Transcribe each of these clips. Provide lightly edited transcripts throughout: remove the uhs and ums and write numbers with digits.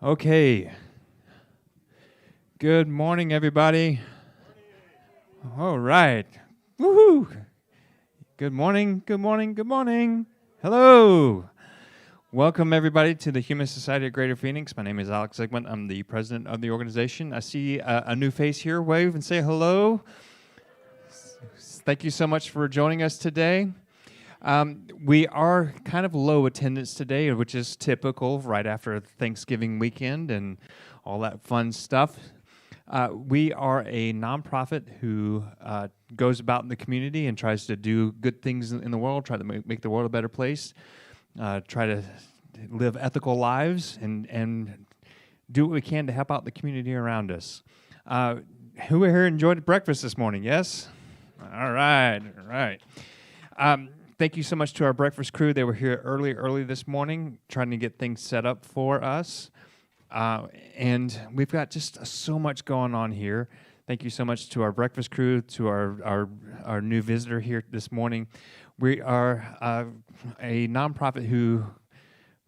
Okay. Good morning, everybody. All right. Woohoo! Good morning, good morning, good morning. Hello. Welcome, everybody, to the Human Society of Greater Phoenix. My name is Alex Zygmunt. I'm the president of the organization. I see a new face here. Wave and say hello. Thank you so much for joining us today. We are kind of low attendance today, which is typical right after Thanksgiving weekend and all that fun stuff. We are a nonprofit who goes about in the community and tries to do good things in the world, try to make the world a better place, try to live ethical lives, and do what we can to help out the community around us. Who here enjoyed breakfast this morning? Yes? All right, all right. Thank you so much to our breakfast crew. They were here early this morning trying to get things set up for us. And we've got just so much going on here. Thank you so much to our breakfast crew, to our new visitor here this morning. We are a nonprofit who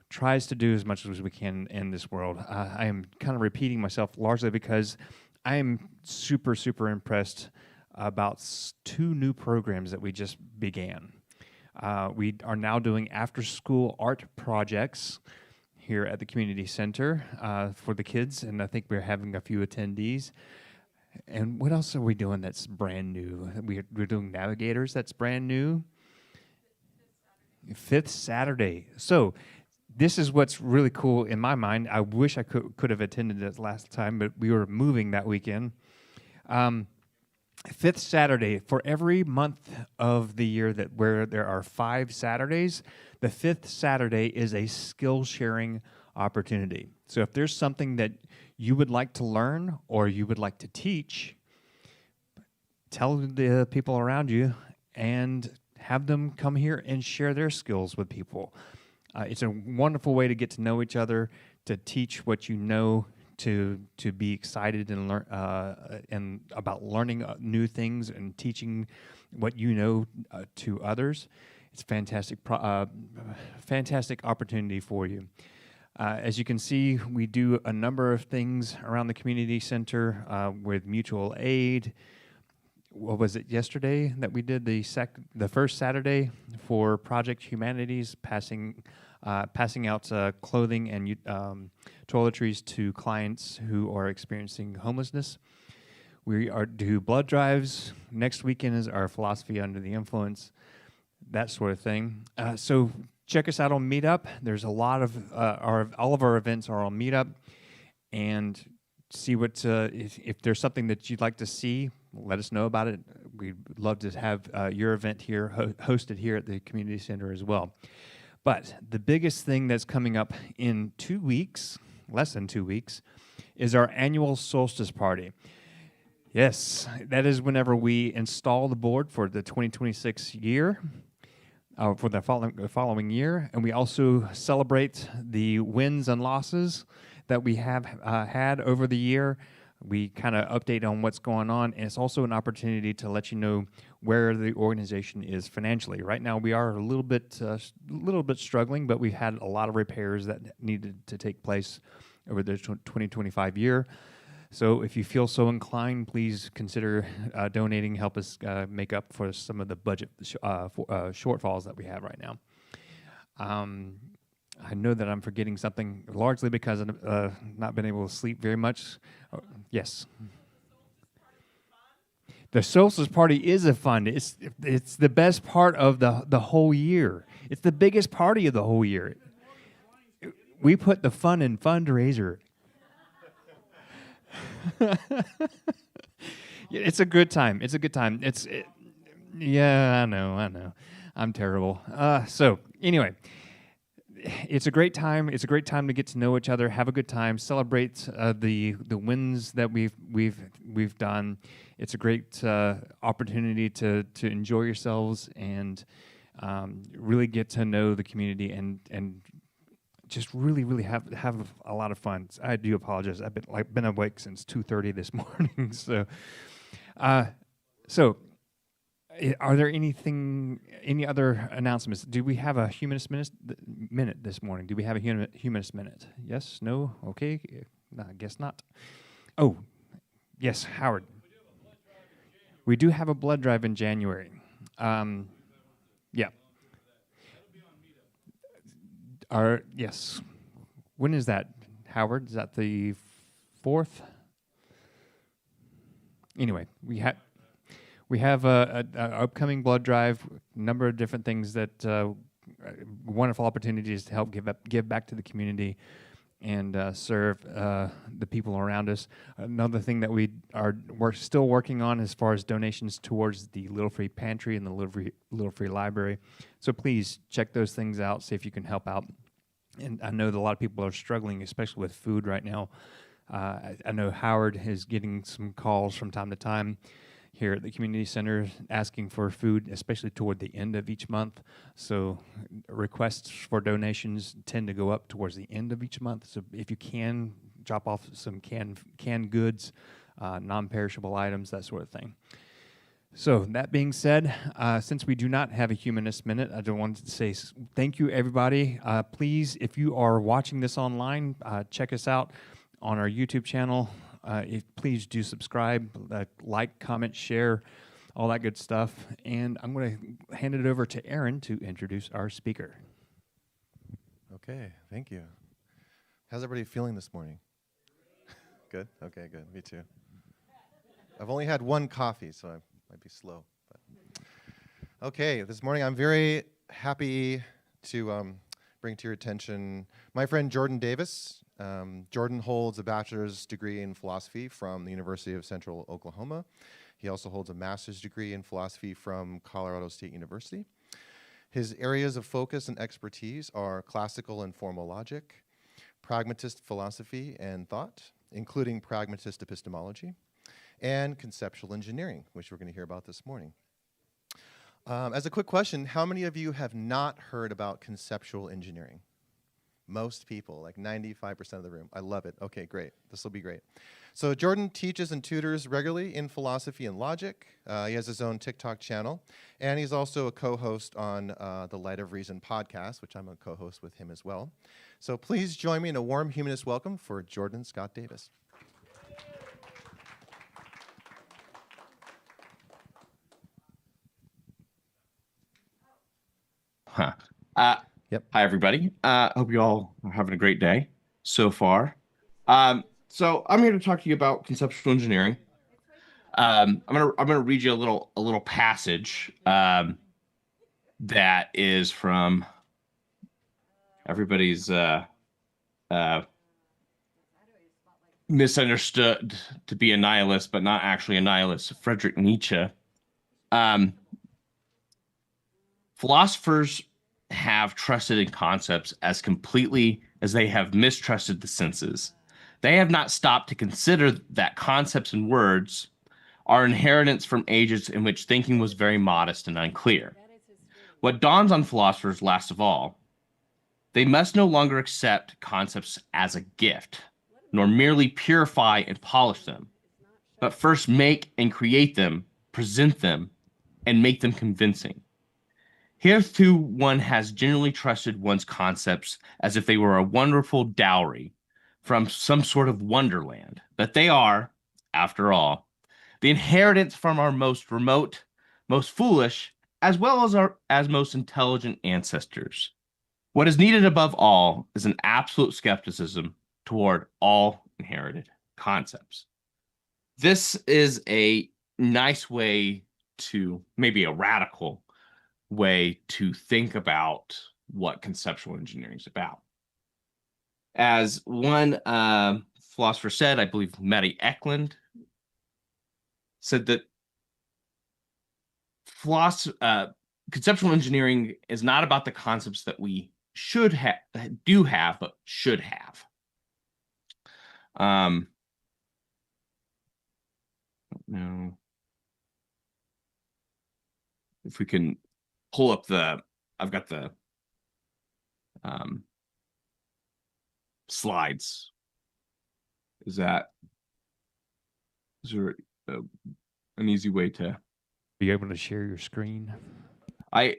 tries to do as much as we can in this world. I am kind of repeating myself largely because I am super, super impressed about two new programs that we just began. We are now doing after-school art projects here at the community center for the kids, and I think we're having a few attendees. And what else are we doing that's brand new? We're doing navigators, that's brand new. Fifth Saturday. So this is what's really cool in my mind. I wish I could have attended this last time, but we were moving that weekend. Fifth Saturday, for every month of the year where there are 5 Saturdays, the fifth Saturday is a skill-sharing opportunity. So if there's something that you would like to learn or you would like to teach, tell the people around you and have them come here and share their skills with people. It's a wonderful way to get to know each other, to teach what you know, to be excited and learn and about learning new things and teaching what you know to others. It's a fantastic opportunity for you. As you can see, we do a number of things around the community center with mutual aid. What was it yesterday that we did the first Saturday for Project Humanities, passing out clothing and toiletries to clients who are experiencing homelessness. We do blood drives. Next weekend is our philosophy under the influence, that sort of thing. So check us out on Meetup. There's a lot of all of our events are on Meetup, and see what if there's something that you'd like to see, let us know about it. We'd love to have your event here hosted here at the community center as well. But the biggest thing that's coming up in 2 weeks, less than 2 weeks, is our annual solstice party. Yes, that is whenever we install the board for the 2026 year, for the following year, and we also celebrate the wins and losses that we have had over the year. We kind of update on what's going on, and it's also an opportunity to let you know where the organization is financially. Right now, we are a little bit struggling, but we've had a lot of repairs that needed to take place over the 2025 year. So if you feel so inclined, please consider donating, help us make up for some of the budget shortfalls that we have right now. I know that I'm forgetting something, largely because I've not been able to sleep very much. Yes. The solstice party is a fun. It's the best part of the whole year. It's the biggest party of the whole year. We put the fun in fundraiser. It's a good time. It's a good time. Yeah, I know. I'm terrible. So anyway. It's a great time. It's a great time to get to know each other, have a good time, celebrate the wins that we've done. It's a great opportunity to enjoy yourselves and really get to know the community and just really have a lot of fun. I do apologize. I've been awake since 2:30 this morning. So Are there any other announcements? Do we have a Humanist minute this morning? Do we have a Humanist minute? Yes? No? Okay. No, I guess not. Oh, yes, Howard. We do have a blood drive in January. Yeah. Yes. When is that, Howard? Is that the 4th? Anyway, we have a upcoming blood drive, number of different things that wonderful opportunities to help give back to the community and serve the people around us. Another thing that we're still working on as far as donations towards the Little Free Pantry and the Little Free Library. So please check those things out, see if you can help out. And I know that a lot of people are struggling, especially with food right now. I know Howard is getting some calls from time to time here at the community center asking for food, especially toward the end of each month. So requests for donations tend to go up towards the end of each month. So if you can, drop off some canned goods, non-perishable items, that sort of thing. So that being said, since we do not have a Humanist Minute, I just wanted to say thank you, everybody. Please, if you are watching this online, check us out on our YouTube channel. Please do subscribe, like, comment, share, all that good stuff. And I'm going to hand it over to Aaron to introduce our speaker. Okay, thank you. How's everybody feeling this morning? Good? Okay, good. Me too. I've only had one coffee, so I might be slow. But. Okay, this morning I'm very happy to bring to your attention my friend Jordan Davis. Jordan holds a bachelor's degree in philosophy from the University of Central Oklahoma. He also holds a master's degree in philosophy from Colorado State University. His areas of focus and expertise are classical and formal logic, pragmatist philosophy and thought, including pragmatist epistemology, and conceptual engineering, which we're going to hear about this morning. As a quick question, how many of you have not heard about conceptual engineering? Most people, like 95% of the room. I love it. Okay, great. This will be great. So Jordan teaches and tutors regularly in philosophy and logic. He has his own TikTok channel, and he's also a co-host on the Light of Reason podcast, which I'm a co-host with him as well. So please join me in a warm humanist welcome for Jordan Scott Davis. Huh. Yep. Hi, everybody. Hope you all are having a great day so far. So I'm here to talk to you about conceptual engineering. I'm gonna read you a little passage that is from everybody's misunderstood to be a nihilist, but not actually a nihilist, Friedrich Nietzsche. Philosophers have trusted in concepts as completely as they have mistrusted the senses. They have not stopped to consider that concepts and words are inheritance from ages in which thinking was very modest and unclear. What dawns on philosophers last of all, they must no longer accept concepts as a gift, nor merely purify and polish them, but first make and create them, present them, and make them convincing. Hitherto, one has generally trusted one's concepts as if they were a wonderful dowry from some sort of wonderland, that they are, after all, the inheritance from our most remote, most foolish, as well as our most intelligent ancestors. What is needed above all is an absolute skepticism toward all inherited concepts. This is a nice way to, maybe a radical way to think about what conceptual engineering is about. As one philosopher said, I believe Mary Eklund said that conceptual engineering is not about the concepts that we should have, do have, but should have. No. If we can pull up I've got the slides. Is there an easy way to Are you able to share your screen? I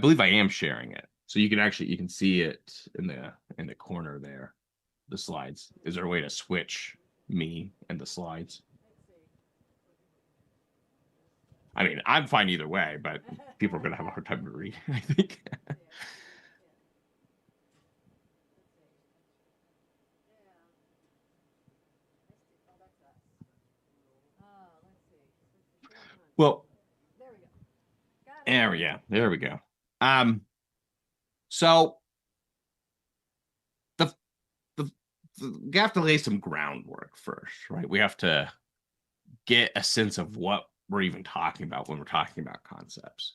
believe I am sharing it. So you can see it in the corner there. The slides. Is there a way to switch me and the slides? I mean, I'm fine either way, but people are going to have a hard time to read, I think. Well, there we go. So the, we have to lay some groundwork first, right? We have to get a sense of what we're even talking about when we're talking about concepts.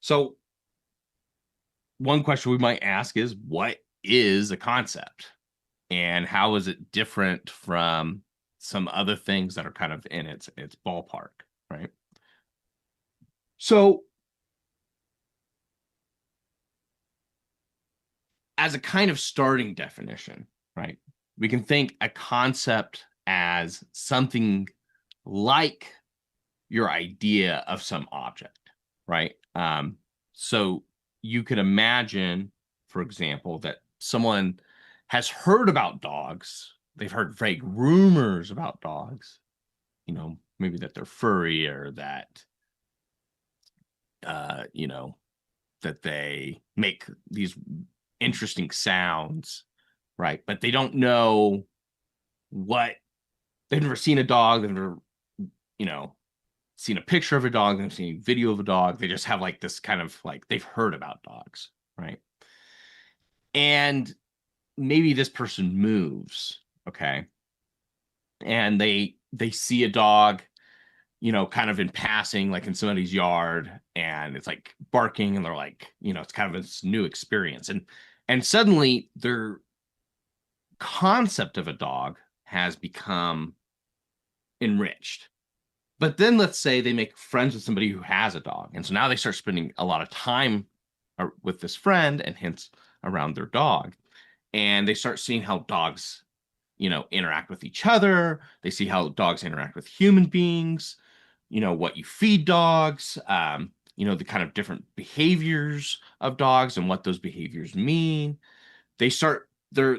So one question we might ask is, what is a concept? And how is it different from some other things that are kind of in its ballpark, right? So as a kind of starting definition, right, we can think a concept as something like your idea of some object, right? So you could imagine, for example, that someone has heard about dogs. They've heard vague rumors about dogs, maybe that they're furry or that, that they make these interesting sounds, right? But they don't know they've never seen a dog. They've never, seen a picture of a dog. They've seen a video of a dog. They just have like this kind of like they've heard about dogs, right? And maybe this person moves, okay, and they see a dog, kind of in passing, like in somebody's yard, and it's like barking, and they're like, it's kind of this new experience, and suddenly their concept of a dog has become enriched. But then let's say they make friends with somebody who has a dog, and so now they start spending a lot of time with this friend, and hence around their dog, and they start seeing how dogs interact with each other. They see how dogs interact with human beings, what you feed dogs, the kind of different behaviors of dogs and what those behaviors mean. They start their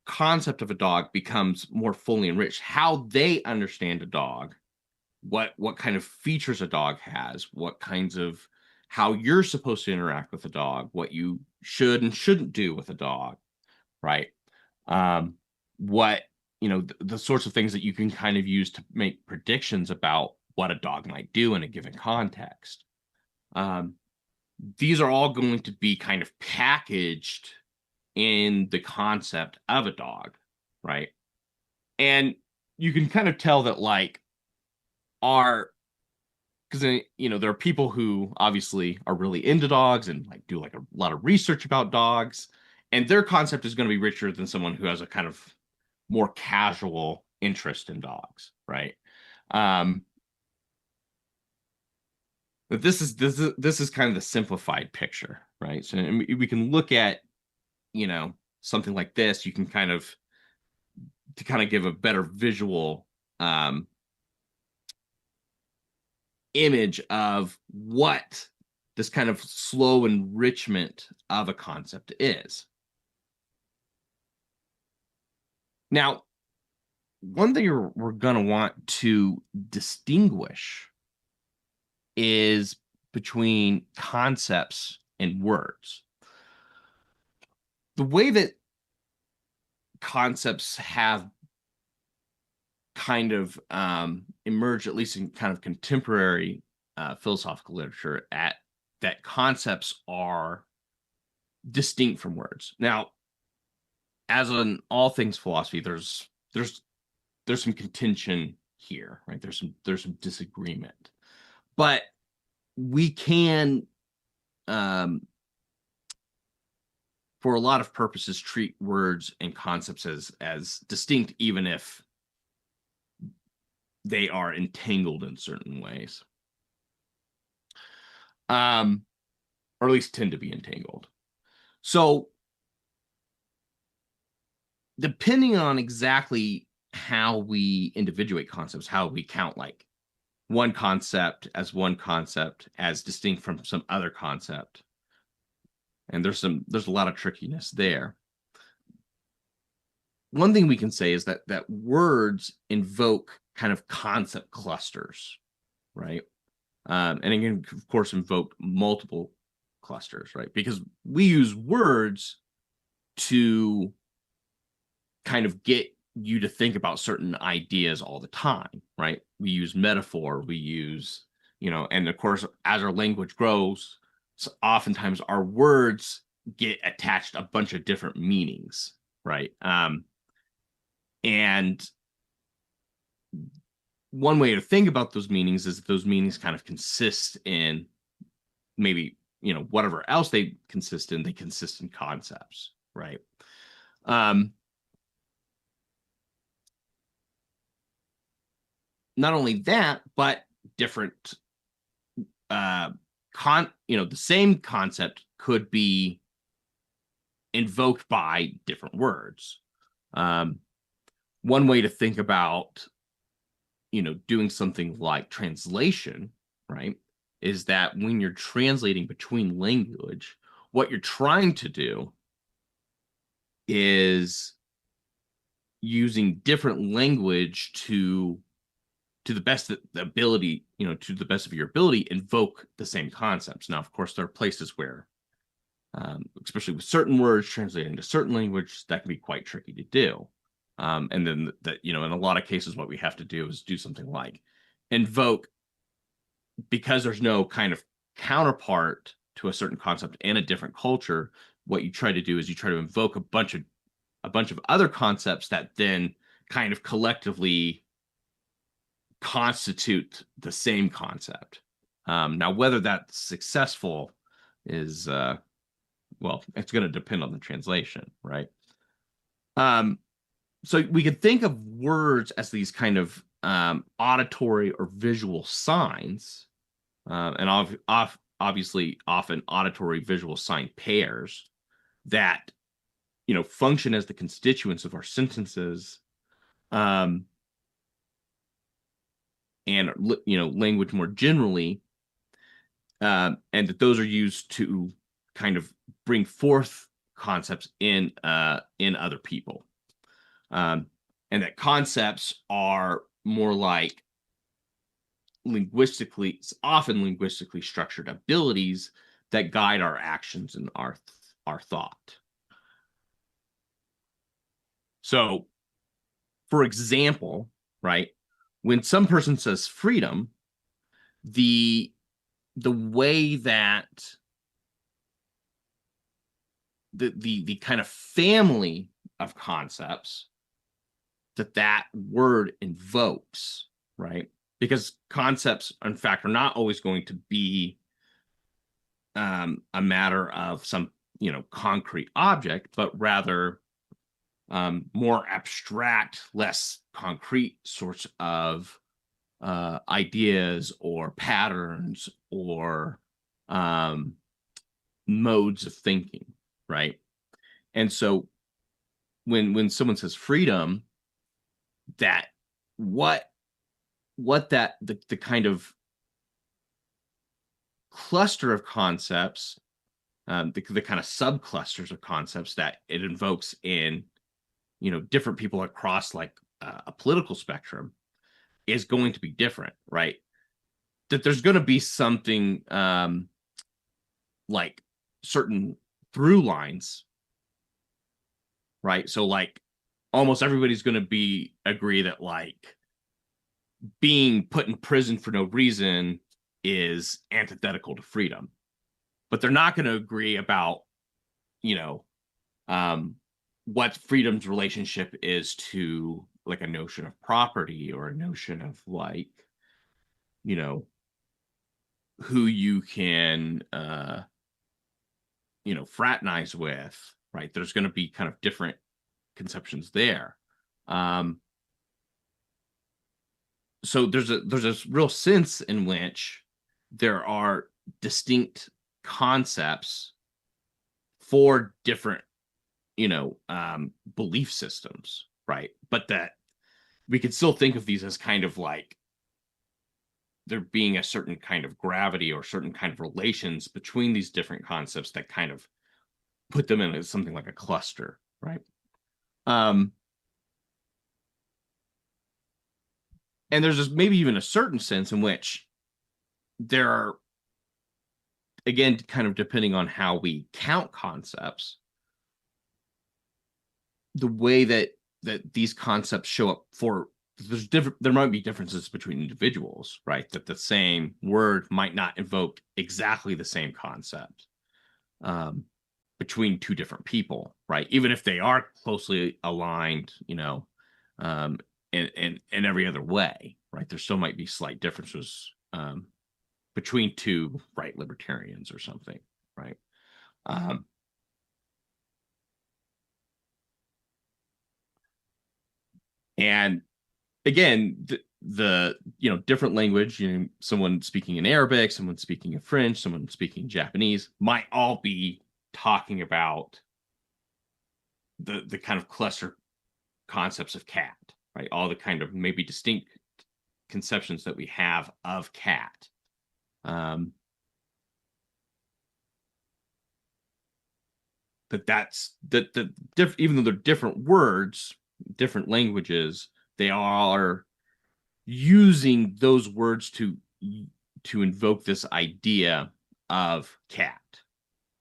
concept of a dog becomes more fully enriched. How they understand a dog, what kind of features a dog has, what kinds of how you're supposed to interact with a dog, what you should and shouldn't do with a dog, right? What the sorts of things that you can kind of use to make predictions about what a dog might do in a given context. These are all going to be kind of packaged in the concept of a dog, right? And you can kind of tell that like because there are people who obviously are really into dogs and like do like a lot of research about dogs, and their concept is going to be richer than someone who has a kind of more casual interest in dogs, right? But this is kind of the simplified picture, right? So we can look at something like this. You can kind of give a better visual image of what this kind of slow enrichment of a concept is. Now, one thing we're going to want to distinguish is between concepts and words. The way that concepts have kind of emerged, at least in kind of contemporary philosophical literature, that concepts are distinct from words. Now, as in all things philosophy, there's some contention here, right? There's some disagreement, but we can, for a lot of purposes, treat words and concepts as distinct, even if they are entangled in certain ways, or at least tend to be entangled. So, depending on exactly how we individuate concepts, how we count like one concept as distinct from some other concept. And there's a lot of trickiness there. One thing we can say is that words invoke kind of concept clusters, right? And again, of course, invoke multiple clusters, right? Because we use words to kind of get you to think about certain ideas all the time, right? We use metaphor, we use, and of course, as our language grows, oftentimes our words get attached a bunch of different meanings, right? And one way to think about those meanings is that those meanings kind of consist in maybe, whatever else they consist in concepts, right? Not only that, but different the same concept could be invoked by different words. One way to think about doing something like translation, right, is that when you're translating between language, what you're trying to do is using different language to the best of the ability, to the best of your ability, invoke the same concepts. Now, of course, there are places where, especially with certain words translating to certain language, that can be quite tricky to do. And then that, in a lot of cases, what we have to do is do something like invoke, because there's no kind of counterpart to a certain concept in a different culture. What you try to do is you try to invoke a bunch of other concepts that then kind of collectively constitute the same concept. Now, whether that's successful is, well, it's going to depend on the translation, right? So we could think of words as these kind of auditory or visual signs, and obviously often auditory visual sign pairs that function as the constituents of our sentences, and language more generally, and that those are used to kind of bring forth concepts in other people, and that concepts are more like often linguistically structured abilities that guide our actions and our thought. So, for example, right, when some person says freedom, the way that the kind of family of concepts that word invokes, right? Because concepts, in fact, are not always going to be a matter of some concrete object, but rather more abstract, less concrete sorts of ideas or patterns or modes of thinking, right? And so when someone says freedom, that what that the kind of cluster of concepts, the kind of subclusters of concepts that it invokes in different people across like a political spectrum is going to be different, right? That there's going to be something like certain through lines, right? So like almost everybody's going to agree that like being put in prison for no reason is antithetical to freedom, but they're not going to agree about what freedom's relationship is to like a notion of property or a notion of like who you can fraternize with, right? There's going to be kind of different conceptions there. So there's a real sense in which there are distinct concepts for different belief systems, right? But that we could still think of these as kind of like there being a certain kind of gravity or certain kind of relations between these different concepts that kind of put them in something like a cluster, right? And there's just maybe even a certain sense in which there are, again, kind of depending on how we count concepts, the way that these concepts show up for there might be differences between individuals, right? That the same word might not invoke exactly the same concept between two different people, right? Even if they are closely aligned, in every other way, right? There still might be slight differences between two right libertarians or something, right? And again, the different language, someone speaking in Arabic, someone speaking in French, someone speaking Japanese might all be talking about the kind of cluster concepts of cat, right? All the kind of maybe distinct conceptions that we have of cat. Even though they're different words, different languages, they are using those words to invoke this idea of cat,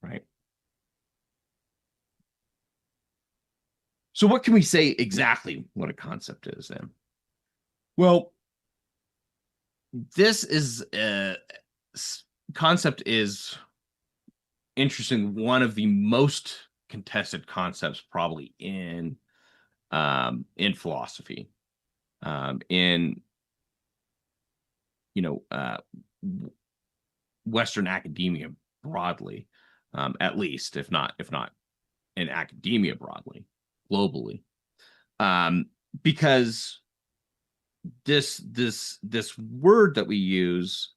right? So what can we say exactly what a concept is then? Well, this is concept is interesting. One of the most contested concepts probably in philosophy, in Western academia broadly, at least, if not in academia broadly, globally, because this word that we use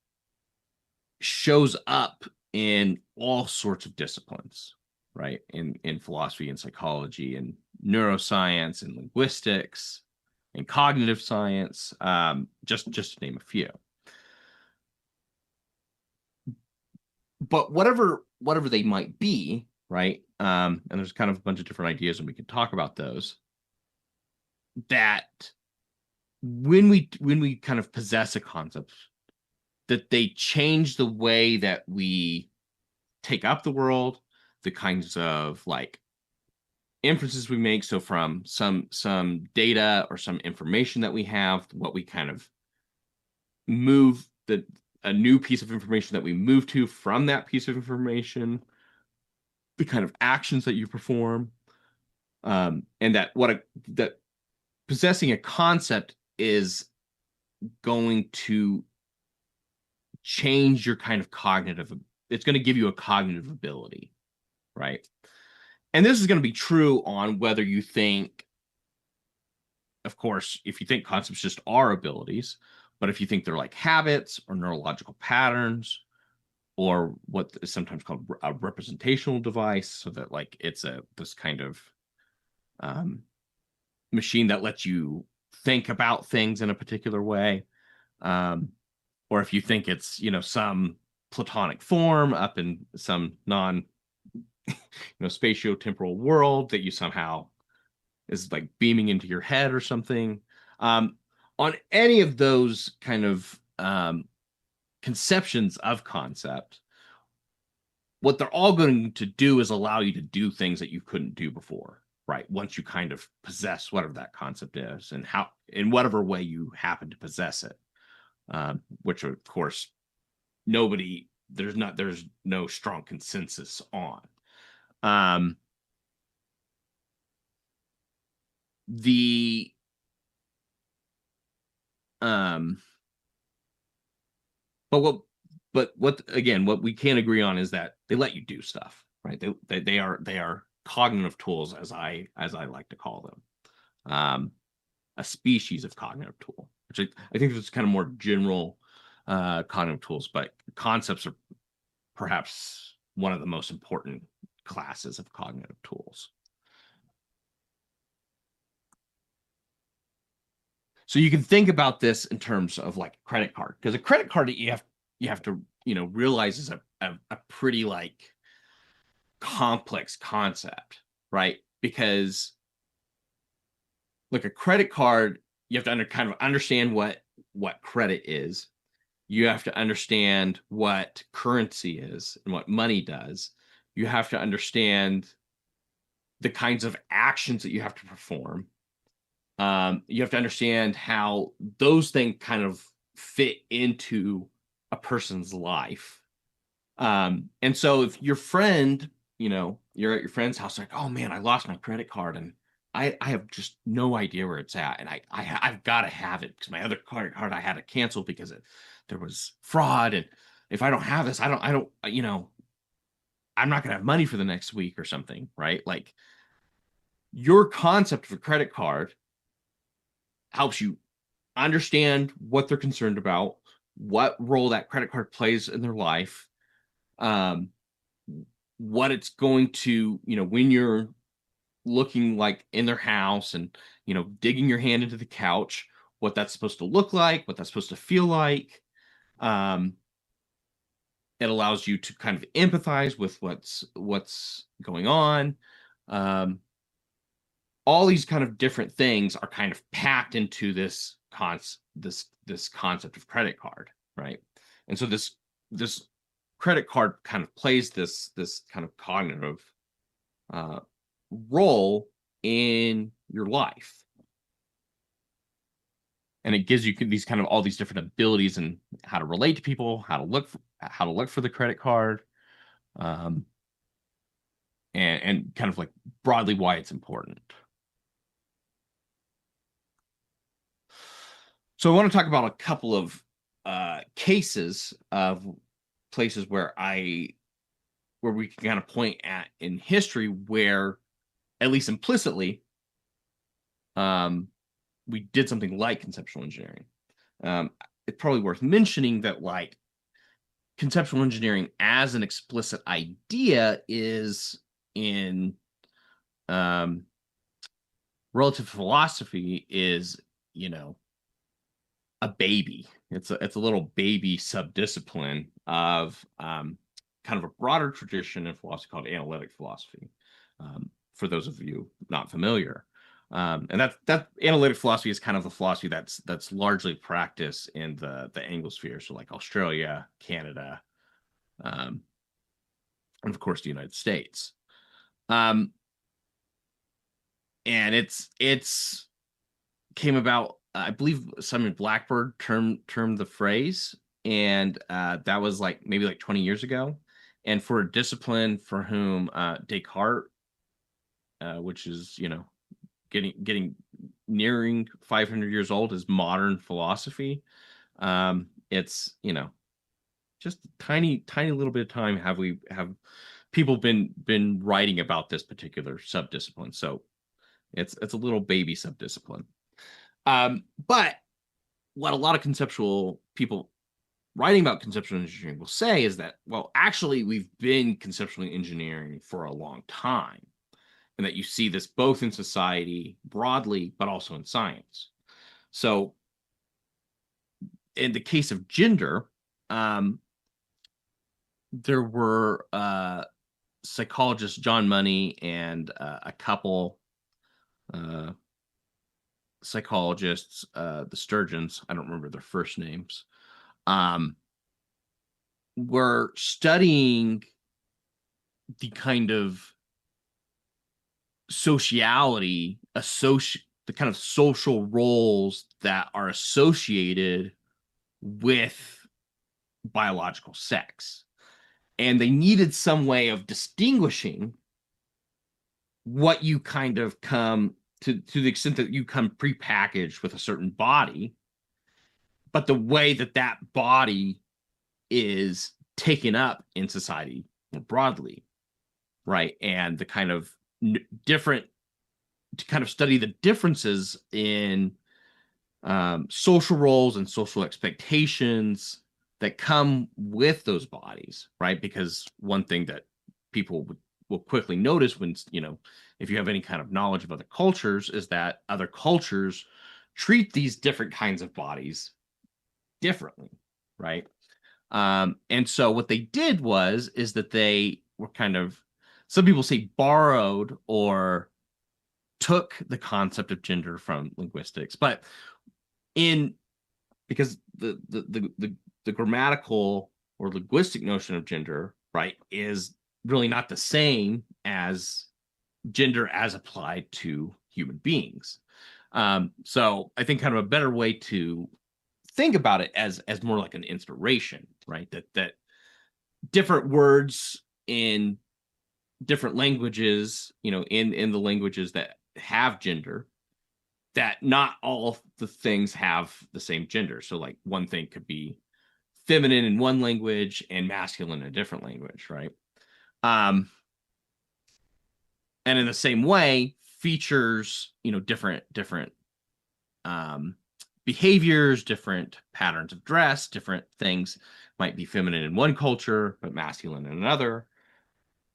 shows up in all sorts of disciplines, right? In philosophy and psychology and neuroscience and linguistics and cognitive science, just to name a few. But whatever they might be, right? And there's kind of a bunch of different ideas, and we can talk about those. That when we kind of possess a concept, that they change the way that we take up the world, the kinds of like inferences we make. So from some data or some information that we have, what we kind of move a new piece of information that we move to from that piece of information, the kind of actions that you perform, and that possessing a concept is going to change your kind of cognitive. It's going to give you a cognitive ability, right? And this is going to be true on whether you think, of course, if you think concepts just are abilities, but if you think they're like habits or neurological patterns, or what is sometimes called a representational device, so that like it's this kind of machine that lets you think about things in a particular way, or if you think it's some platonic form up in some non spatio-temporal world that you somehow is like beaming into your head or something. On any of those kind of conceptions of concept, what they're all going to do is allow you to do things that you couldn't do before, right? Once you kind of possess whatever that concept is, and how, in whatever way you happen to possess it, which of course there's no strong consensus on. But what we can agree on is that they let you do stuff, right? They are cognitive tools, as I like to call them, a species of cognitive tool, which I think is kind of more general cognitive tools, but concepts are perhaps one of the most important classes of cognitive tools. So you can think about this in terms of like a credit card, because a credit card you have to realize is a pretty like complex concept, right? Because like a credit card, you have to kind of understand what credit is. You have to understand what currency is and what money does. You have to understand the kinds of actions that you have to perform. You have to understand how those things kind of fit into a person's life. And so if your friend, you're at your friend's house, like, oh man, I lost my credit card and I have just no idea where it's at. And I've got to have it because my other credit card I had to cancel because there was fraud. And if I don't have this, I'm not going to have money for the next week or something, right? Like your concept of a credit card helps you understand what they're concerned about, what role that credit card plays in their life, what it's going to, when you're looking like in their house and, digging your hand into the couch, what that's supposed to look like, what that's supposed to feel like. It allows you to kind of empathize with what's going on. All these kind of different things are kind of packed into this concept of credit card, right? And so this credit card kind of plays this kind of cognitive role in your life, and it gives you these kind of all these different abilities and how to relate to people, how to look for the credit card, and kind of like broadly why it's important. So I want to talk about a couple of cases of places where we can kind of point at in history where, at least implicitly, we did something like conceptual engineering. It's probably worth mentioning that like conceptual engineering as an explicit idea is in relative philosophy is, a baby. It's a little baby subdiscipline of kind of a broader tradition in philosophy called analytic philosophy. For those of you not familiar, and that analytic philosophy is kind of the philosophy that's largely practiced in the Anglosphere, so like Australia, Canada, and of course the United States. And it's came about. I believe Simon Blackburn termed the phrase, and that was like maybe like 20 years ago. And for a discipline for whom Descartes, which is getting nearing 500 years old, is modern philosophy. It's just a tiny little bit of time have people been writing about this particular subdiscipline. So it's a little baby subdiscipline. But what a lot of conceptual people writing about conceptual engineering will say is that, well, actually, we've been conceptually engineering for a long time, and that you see this both in society broadly, but also in science. So in the case of gender, there were psychologist John Money and a couple psychologists, the Sturgeons, I don't remember their first names, were studying the kind of sociality, the kind of social roles that are associated with biological sex. And they needed some way of distinguishing what you kind of come to the extent that you come prepackaged with a certain body, but the way that body is taken up in society more broadly, right? And the kind of different, to kind of study the differences in social roles and social expectations that come with those bodies, right? Because one thing that people will quickly notice when, if you have any kind of knowledge of other cultures, is that other cultures treat these different kinds of bodies differently, right? And so what they did is that they were kind of, some people say, borrowed or took the concept of gender from linguistics, but in because the grammatical or linguistic notion of gender, right, is really not the same as gender as applied to human beings. So I think kind of a better way to think about it as more like an inspiration, right? That different words in different languages, in the languages that have gender, that not all the things have the same gender. So like one thing could be feminine in one language and masculine in a different language, right? Um, and in the same way, features, different behaviors, different patterns of dress, different things might be feminine in one culture but masculine in another.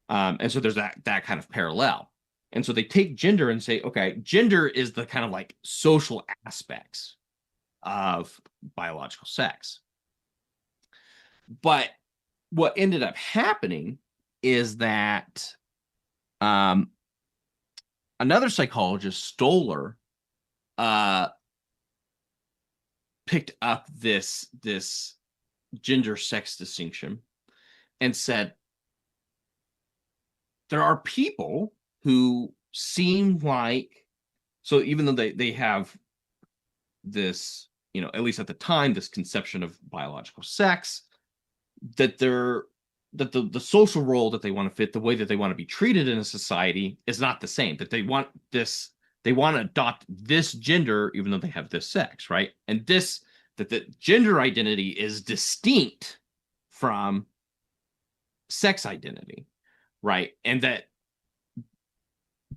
And so there's that kind of parallel. And so they take gender and say, okay, gender is the kind of like social aspects of biological sex. But what ended up happening is that another psychologist, Stoller, picked up this gender sex distinction and said, there are people who seem like, so even though they have this, at least at the time, this conception of biological sex, that the social role that they want to fit, the way that they want to be treated in a society is not the same, that they want to adopt this gender even though they have this sex, right? And that the gender identity is distinct from sex identity, right? And that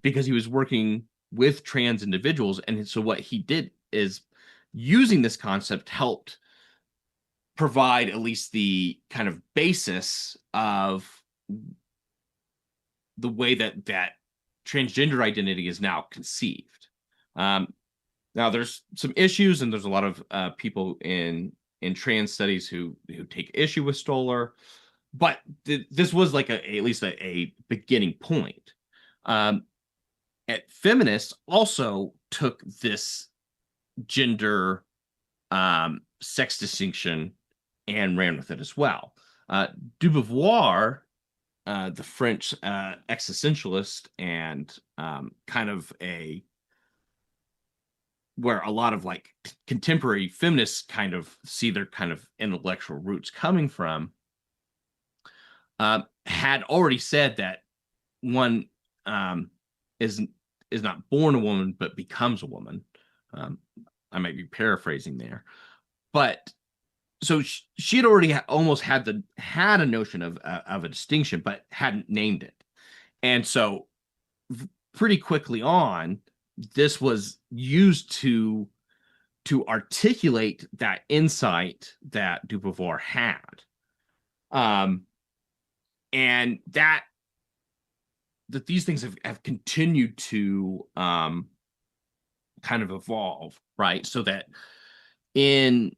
because he was working with trans individuals, and so what he did is, using this concept, helped provide at least the kind of basis of the way that transgender identity is now conceived. Now there's some issues, and there's a lot of people in trans studies who take issue with Stoller, but this was like at least a beginning point. Feminists also took this gender sex distinction and ran with it as well. Du Beauvoir, the French existentialist, and kind of where a lot of like contemporary feminists kind of see their kind of intellectual roots coming from, had already said that one is not born a woman but becomes a woman. I might be paraphrasing there, but so she had already almost had a notion of a distinction, but hadn't named it. And so pretty quickly on, this was used to articulate that insight that Du Beauvoir had. And that these things have continued to kind of evolve, right? So that in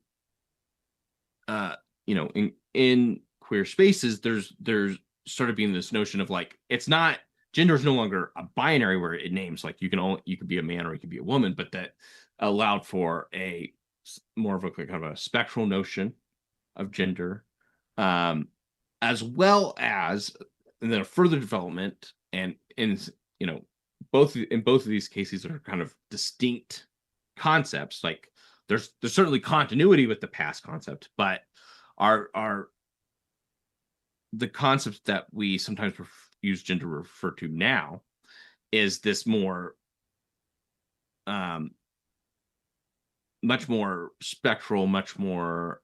in queer spaces, there's sort of being this notion of like, it's not, gender is no longer a binary where it names like you could be a man or you could be a woman, but that allowed for a more of a kind of a spectral notion of gender, as well as, and then a further development, and in both of these cases are kind of distinct concepts. Like there's certainly continuity with the past concept, but are the concepts that we sometimes use gender to refer to now is this more much more spectral, much more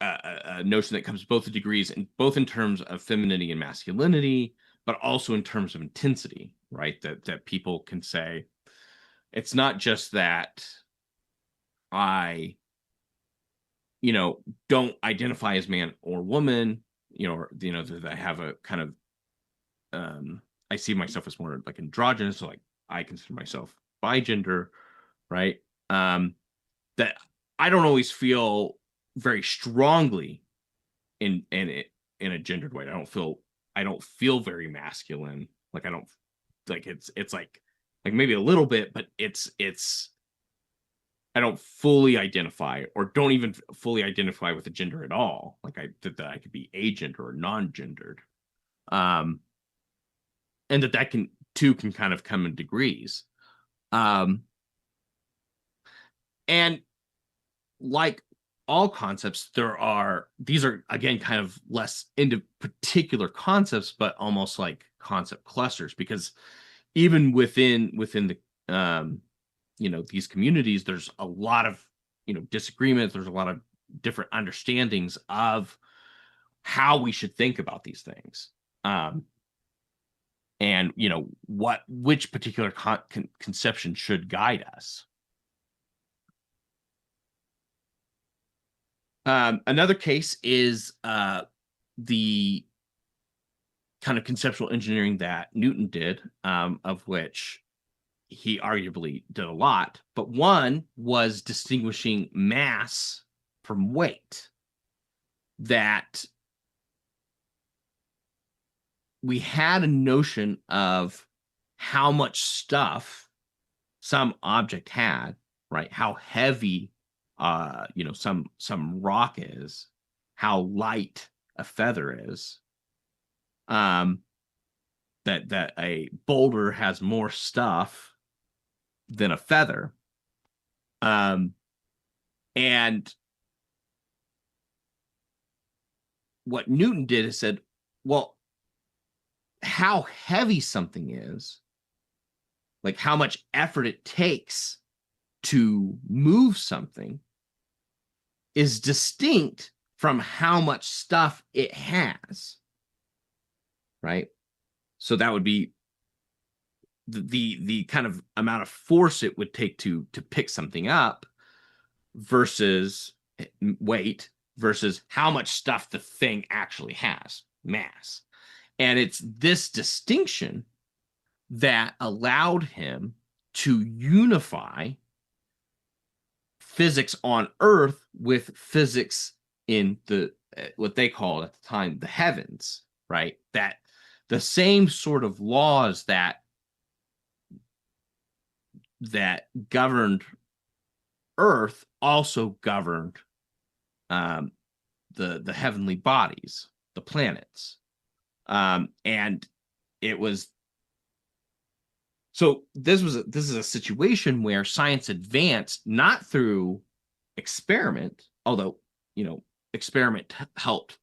a notion that comes both the degrees, and both in terms of femininity and masculinity, but also in terms of intensity, right? That people can say, it's not just that I, don't identify as man or woman, or that I have a kind of I see myself as more like androgynous, so like I consider myself bigender, right? That I don't always feel very strongly in a gendered way. I don't feel very masculine. Like I don't like it's like maybe a little bit, but it's I don't fully identify or don't even fully identify with a gender at all. Like that I could be agender or non-gendered. Um and that can kind of come in degrees. Um and like all concepts, these are again kind of less into particular concepts, but almost like concept clusters, because even within the these communities, there's a lot of disagreements. There's a lot of different understandings of how we should think about these things, and which particular conception should guide us. Another case is the kind of conceptual engineering that Newton did, of which he arguably did a lot, but one was distinguishing mass from weight. That we had a notion of how much stuff some object had, right? How heavy, some rock is, how light a feather is. That a boulder has more stuff than a feather. And what Newton did is said, well, how heavy something is, like how much effort it takes to move something, is distinct from how much stuff it has, right? So that would be the kind of amount of force it would take to pick something up versus weight versus how much stuff the thing actually has, mass. And it's this distinction that allowed him to unify physics on Earth with physics in the what they called at the time the heavens, right? That the same sort of laws that governed Earth also governed the heavenly bodies, the planets, and it was so this is a situation where science advanced not through experiment, although experiment helped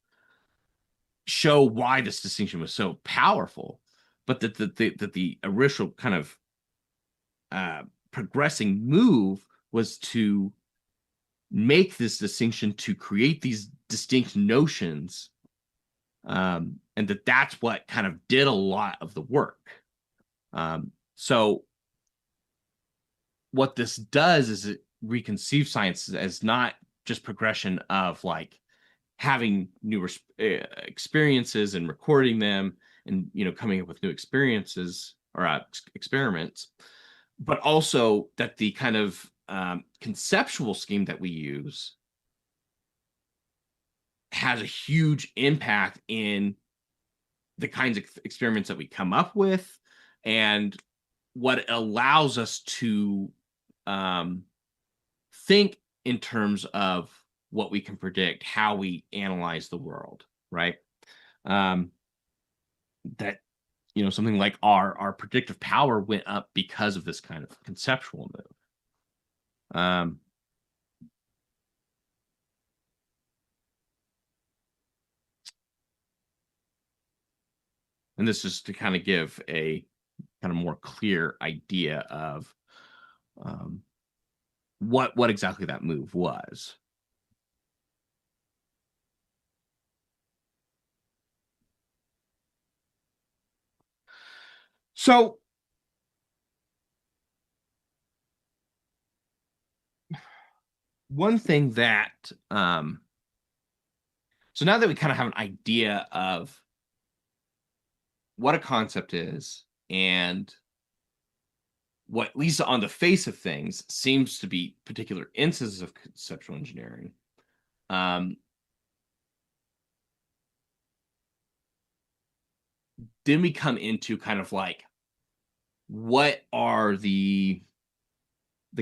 show why this distinction was so powerful, but that the original kind of progressing move was to make this distinction, to create these distinct notions, and that's what kind of did a lot of the work. So what this does is it reconceives science as not just progression of like having new experiences and recording them and coming up with new experiences or experiments, but also that the kind of conceptual scheme that we use has a huge impact in the kinds of experiments that we come up with and what it allows us to think in terms of what we can predict, how we analyze the world, right? That something like our predictive power went up because of this kind of conceptual move. And this is to kind of give a kind of more clear idea of what exactly that move was. So one thing that so now that we kind of have an idea of what a concept is and what, at least on the face of things, seems to be particular instances of conceptual engineering. Then we come into kind of like, what are the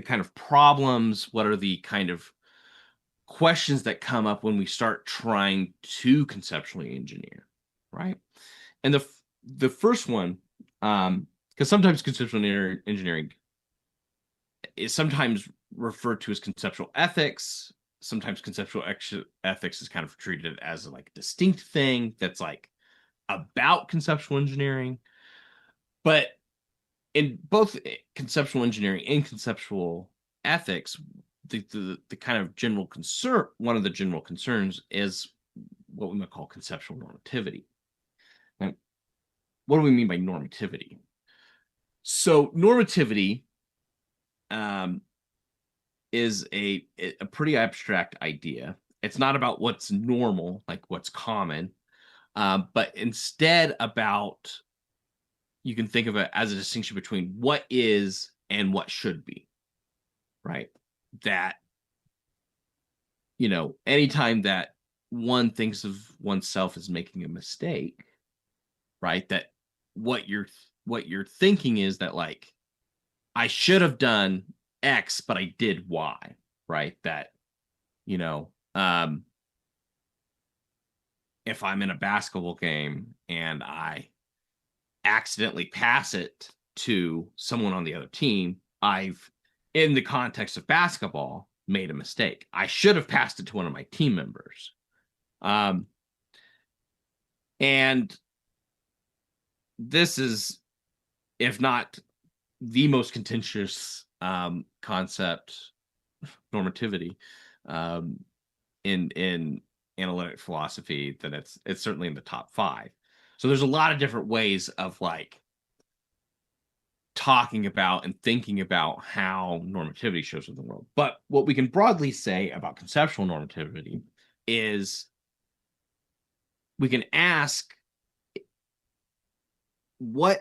kind of problems, what are the kind of questions that come up when we start trying to conceptually engineer, right? And the first one, because sometimes conceptual engineering is sometimes referred to as conceptual ethics. Sometimes conceptual ethics is kind of treated as like a distinct thing that's like about conceptual engineering. But in both conceptual engineering and conceptual ethics, the kind of general concern, one of the general concerns is what we might call conceptual normativity. Now, what do we mean by normativity? So normativity is a pretty abstract idea. It's not about what's normal, like what's common, but instead about, you can think of it as a distinction between what is and what should be, right? That, anytime that one thinks of oneself as making a mistake, right? That what you're thinking is that, like, I should have done X, but I did Y, right? That, if I'm in a basketball game and I accidentally pass it to someone on the other team, I've, in the context of basketball, made a mistake. I should have passed it to one of my team members. And this is, if not the most contentious concept, normativity, in analytic philosophy, then it's certainly in the top 5. So there's a lot of different ways of like talking about and thinking about how normativity shows up in the world. But what we can broadly say about conceptual normativity is we can ask when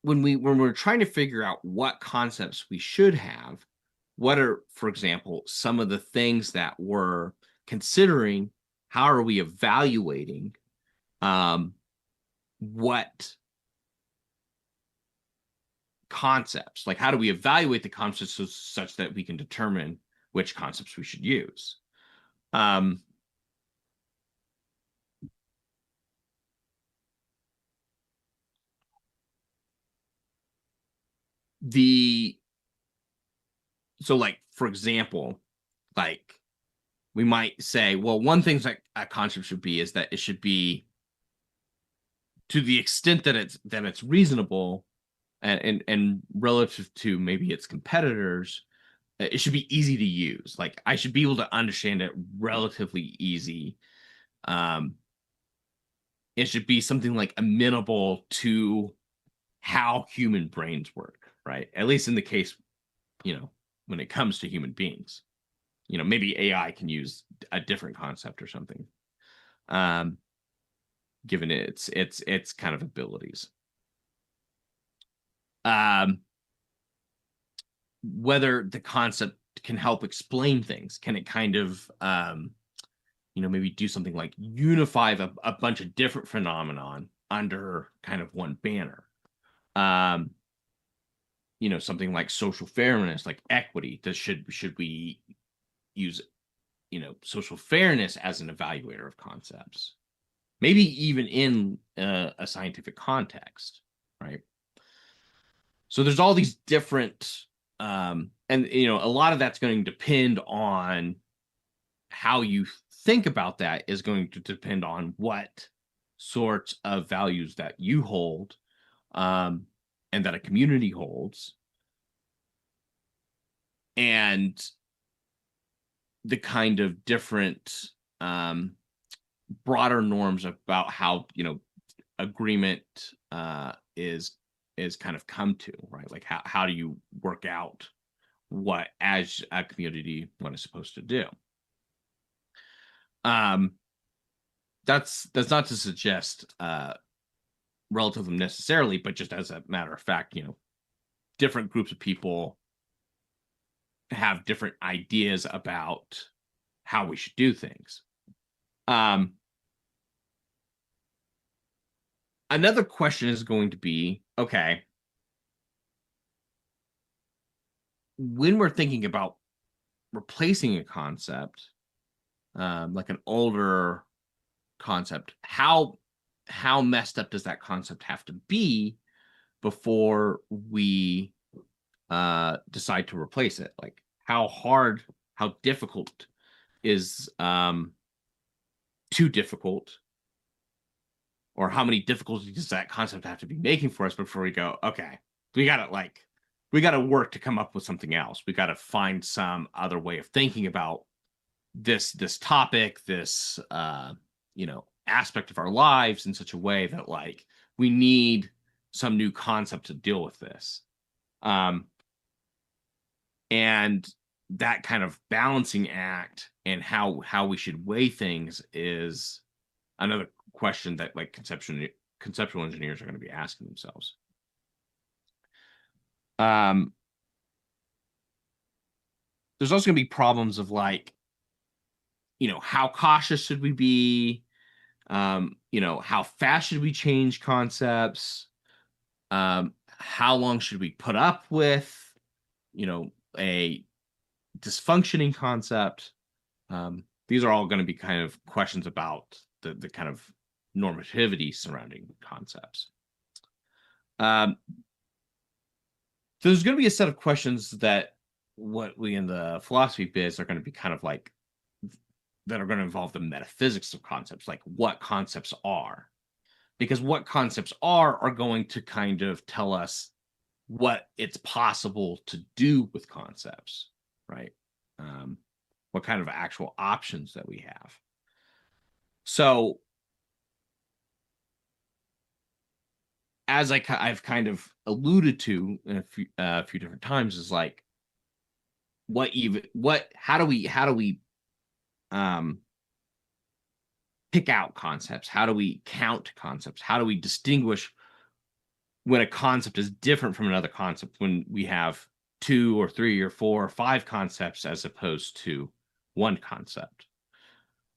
we're trying to figure out what concepts we should have, what are, for example, some of the things that we're considering? How are we evaluating what concepts? Like, how do we evaluate the concepts such that we can determine which concepts we should use? So, like, for example, like, we might say, well, one thing that a concept should be is that it should be, to the extent that it's reasonable and relative to maybe its competitors, it should be easy to use. Like, I should be able to understand it relatively easy. It should be something like amenable to how human brains work, right? At least in the case, when it comes to human beings. Maybe AI can use a different concept or something, given its kind of abilities. Whether the concept can help explain things, can it kind of maybe do something like unify a bunch of different phenomenon under kind of one banner. Something like social fairness, like equity. Should we use social fairness as an evaluator of concepts? Maybe even in a scientific context, right? So there's all these different, and a lot of that's going to depend on how you think about that, is going to depend on what sorts of values that you hold, and that a community holds, and the kind of different broader norms about how agreement is kind of come to, right? Like, how do you work out what, as a community, what is supposed to do? That's not to suggest relativism necessarily, but just as a matter of fact, different groups of people have different ideas about how we should do things. Another question is going to be, okay, when we're thinking about replacing a concept, like an older concept, how messed up does that concept have to be before we decide to replace it? Like how hard, how difficult is too difficult, or how many difficulties does that concept have to be making for us before we go, okay, we gotta work to come up with something else. We gotta find some other way of thinking about this topic, this aspect of our lives in such a way that like we need some new concept to deal with this. And that kind of balancing act and how we should weigh things is another question that like conceptual engineers are going to be asking themselves. There's also going to be problems of like, how cautious should we be? How fast should we change concepts? How long should we put up with, a dysfunctioning concept? These are all going to be kind of questions about the kind of normativity surrounding concepts. So there's going to be a set of questions that what we in the philosophy biz are going to be kind of like that are going to involve the metaphysics of concepts, like what concepts are, because what concepts are going to kind of tell us what it's possible to do with concepts, right? What kind of actual options that we have. So as I've kind of alluded to in a few different times, is like how do we pick out concepts? How do we count concepts? How do we distinguish when a concept is different from another concept, when we have 2 or 3 or 4 or 5 concepts as opposed to one concept?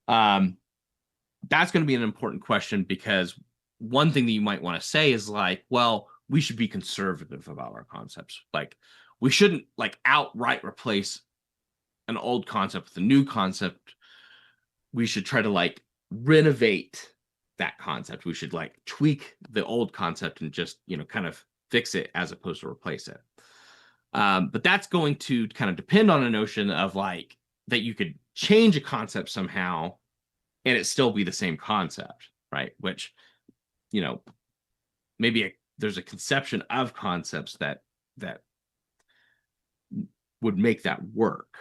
That's going to be an important question, because one thing that you might want to say is like, well, we should be conservative about our concepts. Like we shouldn't like outright replace an old concept with a new concept. We should try to like renovate that concept. We should like tweak the old concept and just, kind of fix it as opposed to replace it. But that's going to kind of depend on a notion of like that you could change a concept somehow and it still be the same concept, right? Which, maybe there's a conception of concepts that would make that work.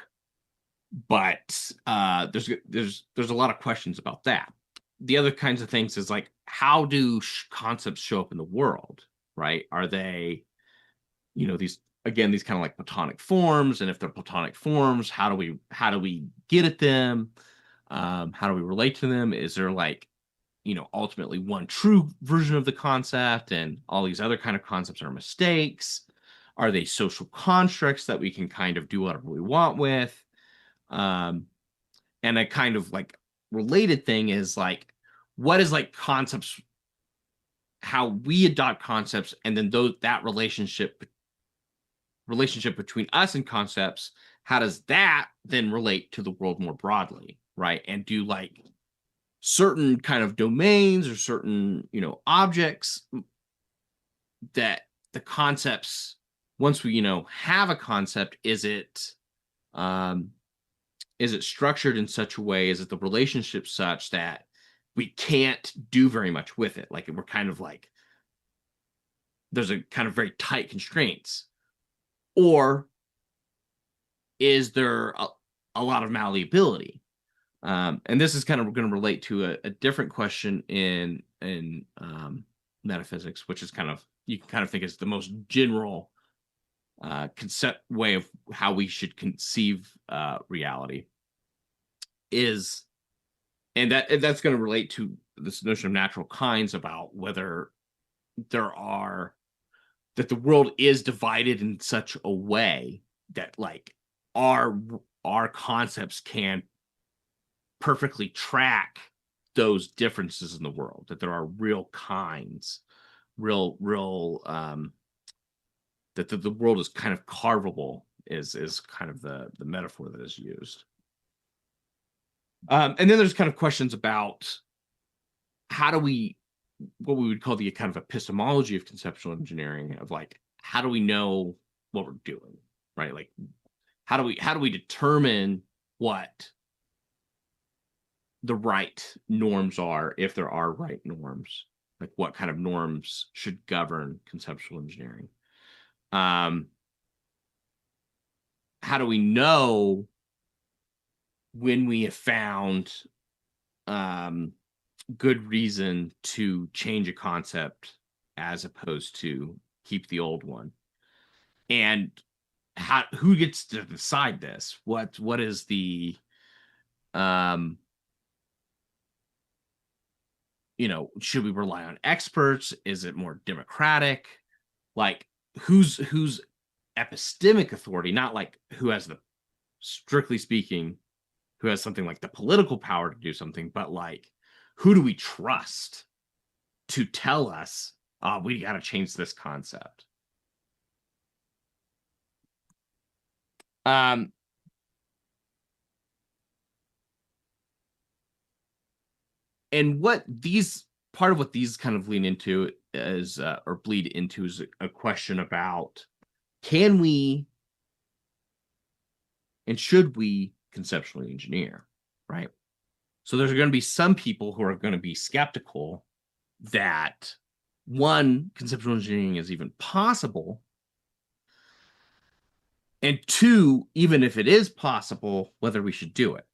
But there's a lot of questions about that. The other kinds of things is like, how do concepts show up in the world, right? Are they, these kind of like Platonic forms? And if they're Platonic forms, how do we get at them? How do we relate to them? Is there like, ultimately one true version of the concept, and all these other kind of concepts are mistakes? Are they social constructs that we can kind of do whatever we want with? And a kind of like related thing is like, what is like concepts, how we adopt concepts, and then that relationship between us and concepts, how does that then relate to the world more broadly, right? And do like certain kind of domains or certain objects that the concepts, once we have a concept, is it structured in such a way, is it the relationship such that we can't do very much with it? Like we're kind of like, there's a kind of very tight constraints, or is there a lot of malleability? And this is kind of going to relate to a different question in metaphysics, which is kind of, you can kind of think is the most general concept way of how we should conceive reality. And that's going to relate to this notion of natural kinds, about whether that the world is divided in such a way that like our concepts can perfectly track those differences in the world, that there are real kinds, real that the world is kind of carvable is kind of the metaphor that is used. And then there's kind of questions about how do we, what we would call the kind of epistemology of conceptual engineering, of like, how do we know what we're doing, right? Like, how do we determine what the right norms are, if there are right norms, like what kind of norms should govern conceptual engineering? How do we know when we have found good reason to change a concept as opposed to keep the old one? And who gets to decide this? What is the should we rely on experts? Is it more democratic? Like who's epistemic authority, not like who has the, strictly speaking, who has something like the political power to do something, but like who do we trust to tell us we got to change this concept? And what these, part of what these kind of lean into is or bleed into is a question about, can we and should we conceptually engineer, right? So there's going to be some people who are going to be skeptical that, one, conceptual engineering is even possible, and two, even if it is possible, whether we should do it,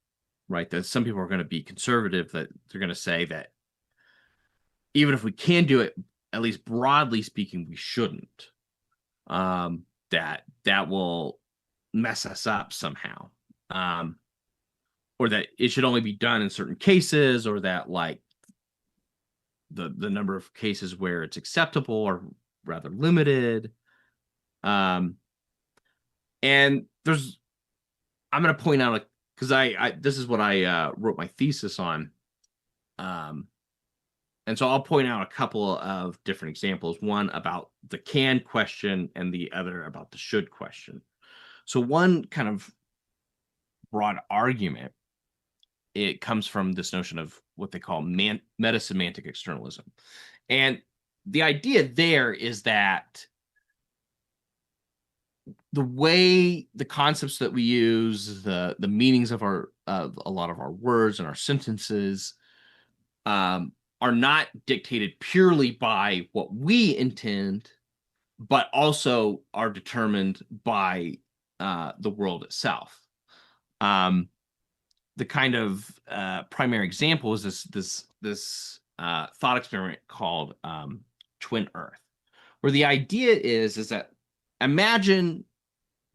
right? That some people are going to be conservative, that they're going to say that even if we can do it, at least broadly speaking, we shouldn't. That will mess us up somehow. Or that it should only be done in certain cases, or that like the number of cases where it's acceptable are rather limited. And there's, I'm going to point out, because I this is what I wrote my thesis on. And so I'll point out a couple of different examples, one about the can question and the other about the should question. So one kind of broad argument, it comes from this notion of what they call metasemantic externalism. And the idea there is that the way the concepts that we use, the meanings of a lot of our words and our sentences are not dictated purely by what we intend, but also are determined by the world itself. The kind of primary example is this thought experiment called Twin Earth, where the idea is that, imagine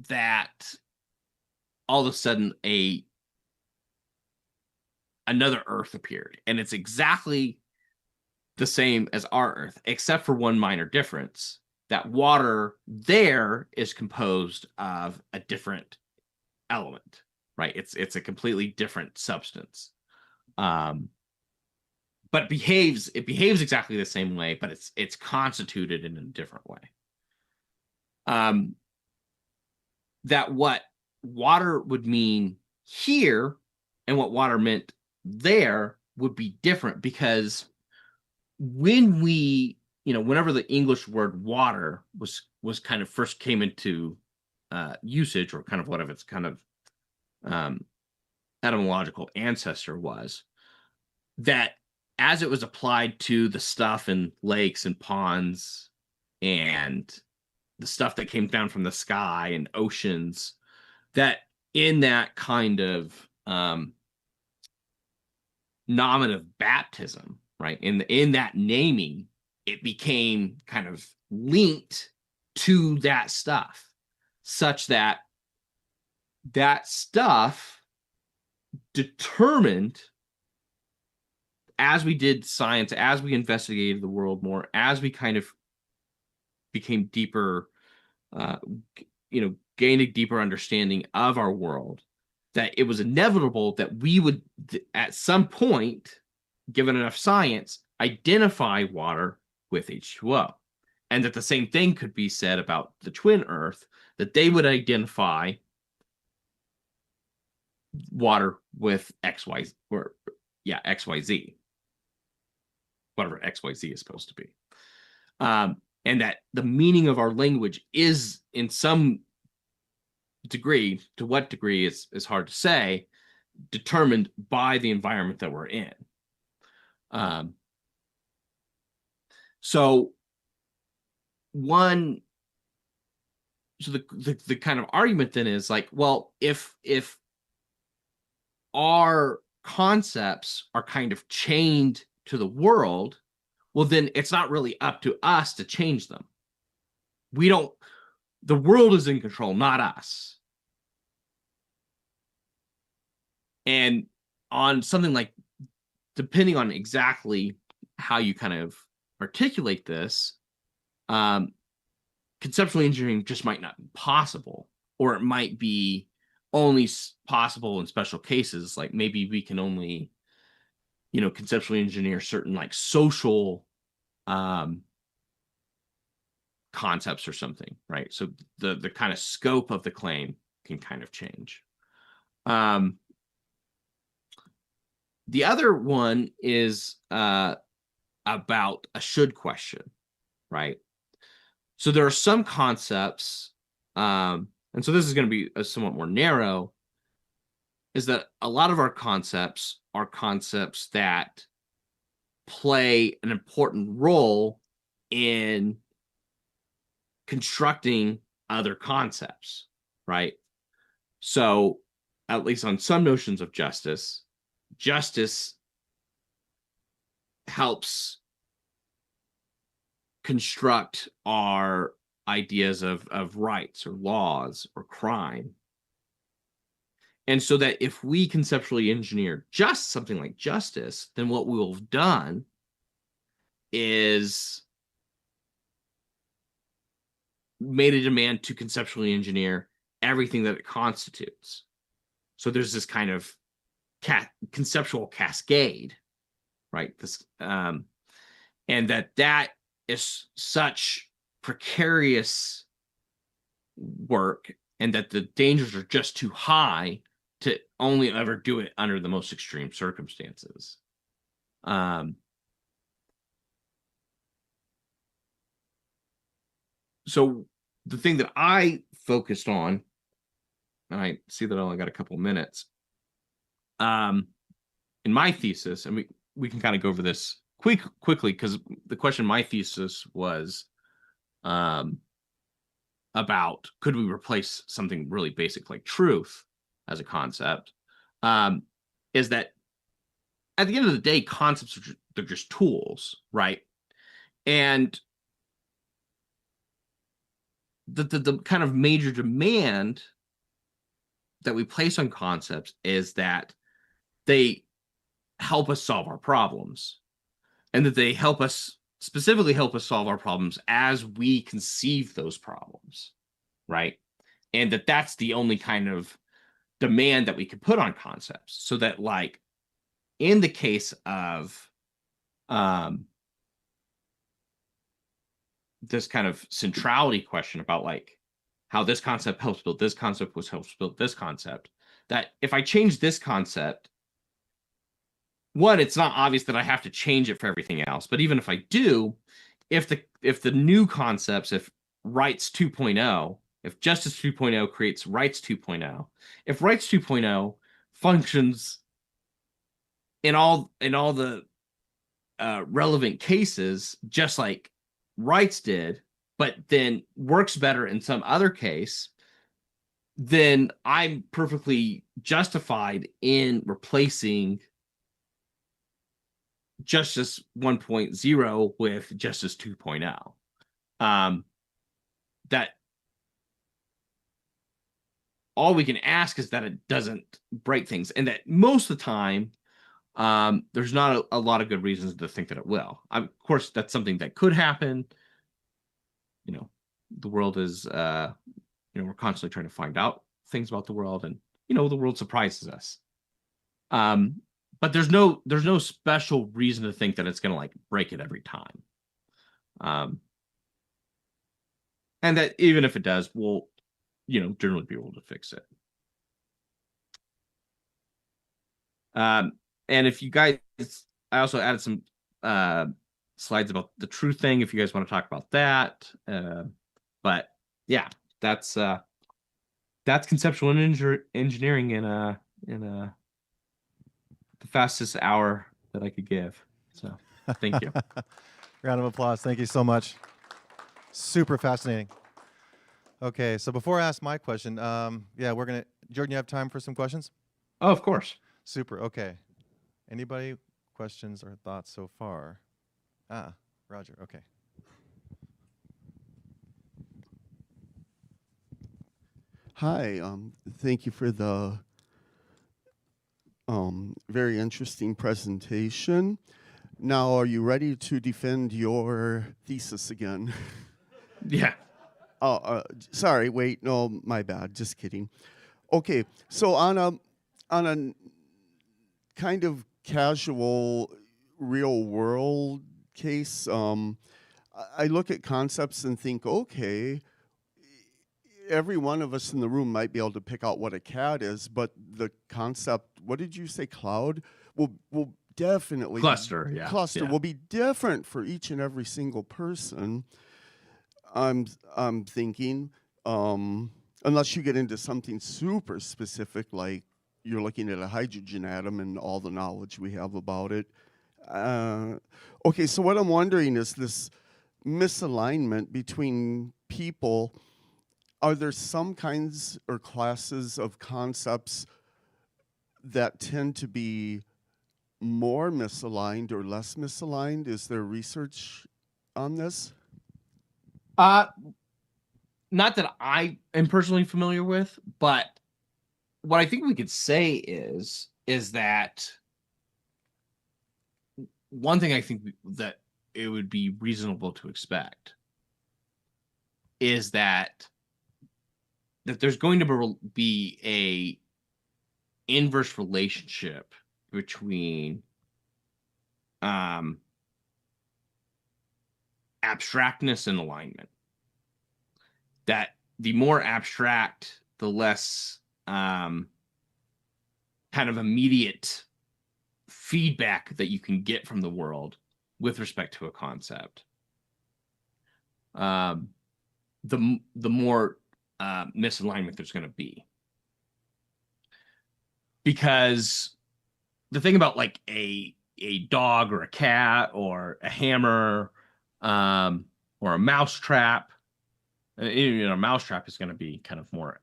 that all of a sudden another Earth appeared, and it's exactly the same as our Earth, except for one minor difference: that water there is composed of a different element, right? It's a completely different substance, but it behaves exactly the same way, but it's constituted in a different way. That what water would mean here and what water meant there would be different, because when we, whenever the English word water was kind of first came into usage, or kind of what of its kind of etymological ancestor was, that as it was applied to the stuff in lakes and ponds and the stuff that came down from the sky and oceans, that in that kind of nominative baptism, right, in that naming, it became kind of linked to that stuff, such that that stuff determined, as we did science, as we investigated the world more, as we kind of became deeper, gained a deeper understanding of our world, that it was inevitable that we would, at some point, given enough science, identify water with H2O. And that the same thing could be said about the twin Earth, that they would identify water with XYZ, whatever XYZ is supposed to be. And that the meaning of our language is, in some degree, to what degree is hard to say, determined by the environment that we're in. So the kind of argument then is like, well, if our concepts are kind of chained to the world, well, then it's not really up to us to change them. The world is in control, not us. And on something like, depending on exactly how you kind of articulate this, conceptual engineering just might not be possible, or it might be only possible in special cases. Like maybe we can only, conceptually engineer certain like social concepts or something, right? So the kind of scope of the claim can kind of change. The other one is about a should question, right? So there are some concepts, and so this is going to be somewhat more narrow, is that a lot of our concepts are concepts that play an important role in constructing other concepts, right? So at least on some notions of justice helps construct our ideas of rights or laws or crime. And so that if we conceptually engineer just something like justice, then what we'll have done is made a demand to conceptually engineer everything that it constitutes. So there's this kind of conceptual cascade, right? This and that is such precarious work, and that the dangers are just too high to only ever do it under the most extreme circumstances. So the thing that I focused on, and I see that I only got a couple of minutes, in my thesis, and we can kind of go over this quickly, because the question my thesis was about, could we replace something really basic like truth as a concept, is that at the end of the day, concepts they're just tools, right? And the kind of major demand that we place on concepts is that they help us solve our problems, and that they specifically help us solve our problems as we conceive those problems, right? And that's the only kind of demand that we can put on concepts. So that, like, in the case of this kind of centrality question about like how this concept helps build this concept, which helps build this concept, that if I change this concept, one, it's not obvious that I have to change it for everything else. But even if I do, if the new concepts, if rights 2.0, if justice 2.0 creates rights 2.0, if rights 2.0 functions in all the relevant cases just like rights did, but then works better in some other case, then I'm perfectly justified in replacing Justice 1.0 with Justice 2.0. That all we can ask is that it doesn't break things, and that most of the time there's not a lot of good reasons to think that it will. Of course, that's something that could happen. the world is, we're constantly trying to find out things about the world, and the world surprises us. But there's no special reason to think that it's going to like break it every time. And that even if it does, we'll generally be able to fix it. And if you guys, I also added some slides about the true thing if you guys want to talk about that. But yeah, that's conceptual engineering in the fastest hour that I could give. So thank you. Round of applause. Thank you so much. Super fascinating. Okay, so before I ask my question, Jordan, you have time for some questions? Oh, of course. Super. Okay. Anybody questions or thoughts so far? Roger. Okay. Hi. Thank you for the very interesting presentation. Now, are you ready to defend your thesis again? Yeah. Sorry. Wait. No, my bad. Just kidding. Okay. So on a kind of casual, real world case, I look at concepts and think, okay, every one of us in the room might be able to pick out what a cat is, but the concept, what did you say, cloud, will definitely Cluster, will be different for each and every single person. I'm thinking, unless you get into something super specific, like you're looking at a hydrogen atom and all the knowledge we have about it. Okay, so what I'm wondering is this misalignment between people. Are there some kinds or classes of concepts that tend to be more misaligned or less misaligned? Is there research on this? Not that I am personally familiar with, but what I think we could say is that one thing I think that it would be reasonable to expect is that there's going to be a inverse relationship between abstractness and alignment. That the more abstract, the less kind of immediate feedback that you can get from the world with respect to a concept. The more misalignment there's going to be. Because the thing about like a dog or a cat or a hammer or a mousetrap, a mousetrap is going to be kind of more,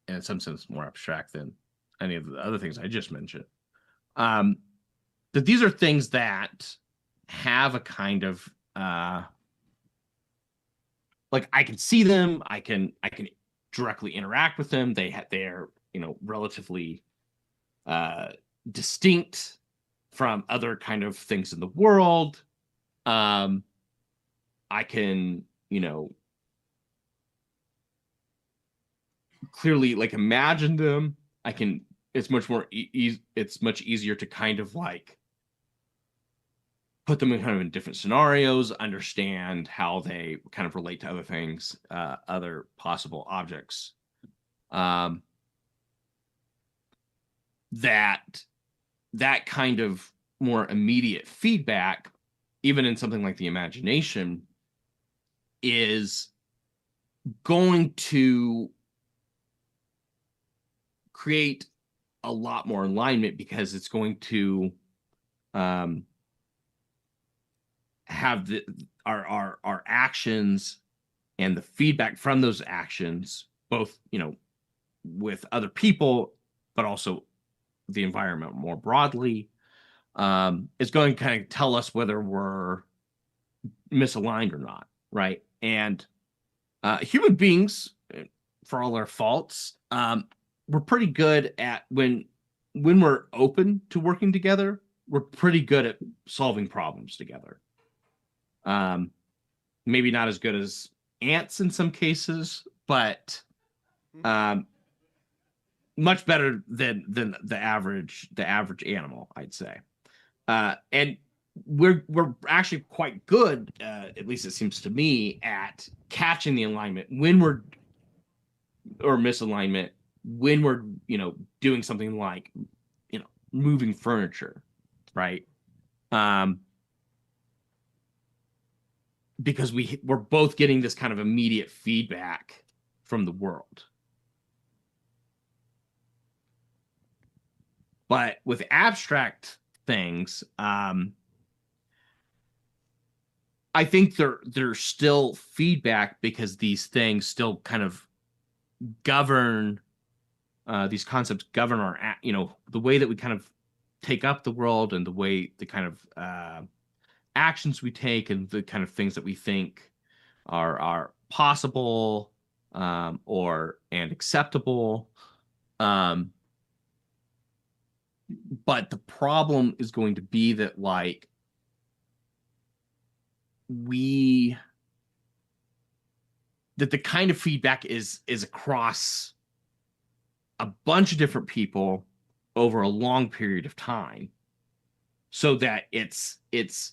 in some sense, more abstract than any of the other things I just mentioned. That these are things that have a kind of like I can see them, I can directly interact with them. They're relatively distinct from other kind of things in the world. I can clearly like imagine them. It's much more it's much easier to kind of like put them in kind of in different scenarios, understand how they kind of relate to other things, other possible objects. That kind of more immediate feedback, even in something like the imagination, is going to create a lot more alignment because it's going to have our actions and the feedback from those actions, both with other people, but also the environment more broadly, is going to kind of tell us whether we're misaligned or not, right? And human beings, for all our faults, we're pretty good at when we're open to working together, we're pretty good at solving problems together. Maybe not as good as ants in some cases, but much better than the average animal, I'd say. And we're actually quite good, at least it seems to me, at catching the alignment when we're or misalignment when we're doing something like moving furniture, right? Because we're both getting this kind of immediate feedback from the world. But with abstract things, I think there's still feedback because these things still kind of govern, these concepts govern our, the way that we kind of take up the world and the way the kind of actions we take and the kind of things that we think are possible and acceptable. But the problem is going to be that like that the kind of feedback is across a bunch of different people over a long period of time, so that it's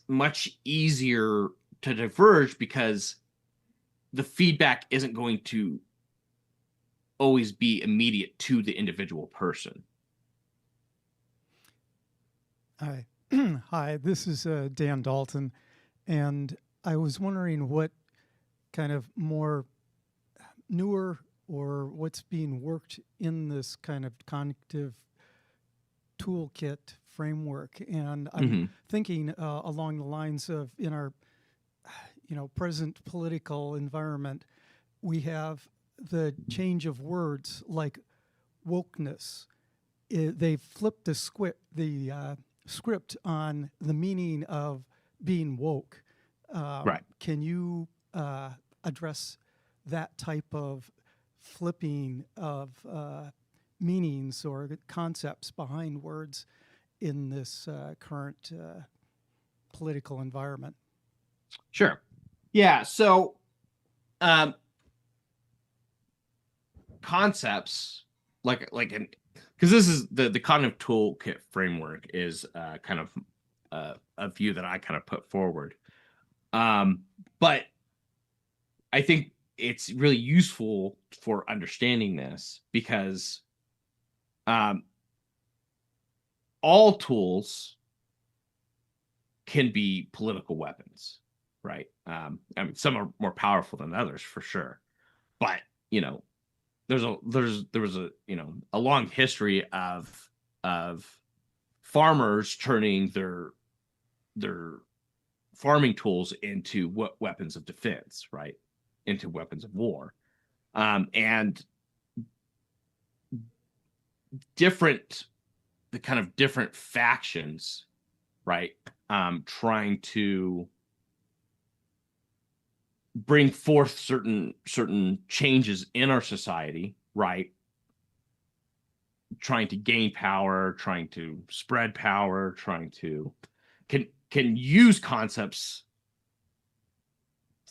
much easier to diverge because the feedback isn't going to always be immediate to the individual person. Hi. Hi, this is Dan Dalton, and I was wondering what kind of more newer or what's being worked in this kind of cognitive toolkit framework. And I'm thinking along the lines of in our present political environment, we have the change of words like wokeness. They flipped the script on the meaning of being woke. Right. Can you address that type of flipping of meanings or concepts behind words in this current political environment? Sure. Yeah. So concepts like because this is the cognitive toolkit framework is kind of a view that I kind of put forward. But I think it's really useful for understanding this because all tools can be political weapons, right? I mean, some are more powerful than others for sure, but there was a long history of farmers turning their farming tools into weapons of defense, right? Into weapons of war, and the kind of different factions, right? Trying to bring forth certain changes in our society, right? Trying to gain power, trying to spread power, trying to can use concepts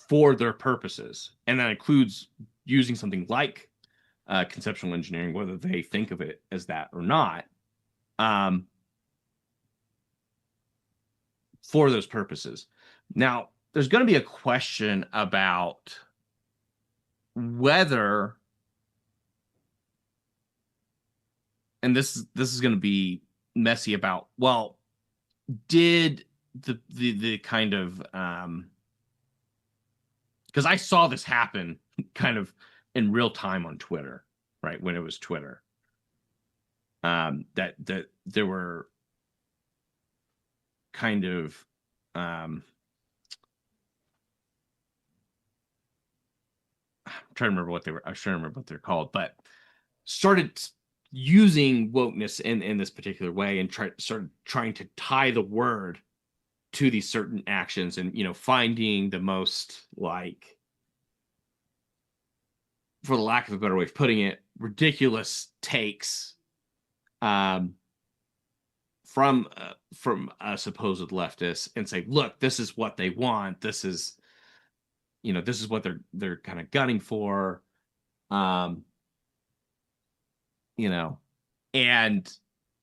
for their purposes, and that includes using something like conceptual engineering, whether they think of it as that or not, for those purposes. Now, there's going to be a question about whether, and this is going to be messy about, well, did the kind of because I saw this happen kind of in real time on Twitter, right? When it was Twitter, that there were kind of I'm trying to remember what they were. I was trying to remember what they're called, but started using wokeness in this particular way and started trying to tie the word to these certain actions, and finding the most, like, for the lack of a better way of putting it, ridiculous takes from a supposed leftist and say, look, this is what they want. This is this is what they're kind of gunning for, um, and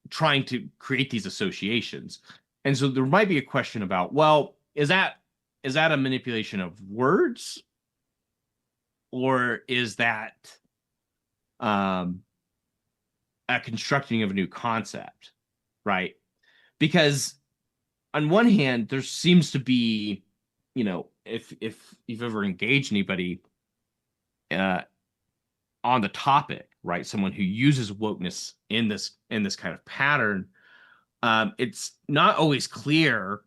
trying to create these associations. And so there might be a question about, well, is that a manipulation of words, or is that a constructing of a new concept, right? Because on one hand, there seems to be, if you've ever engaged anybody on the topic, right? Someone who uses wokeness in this kind of pattern, it's not always clear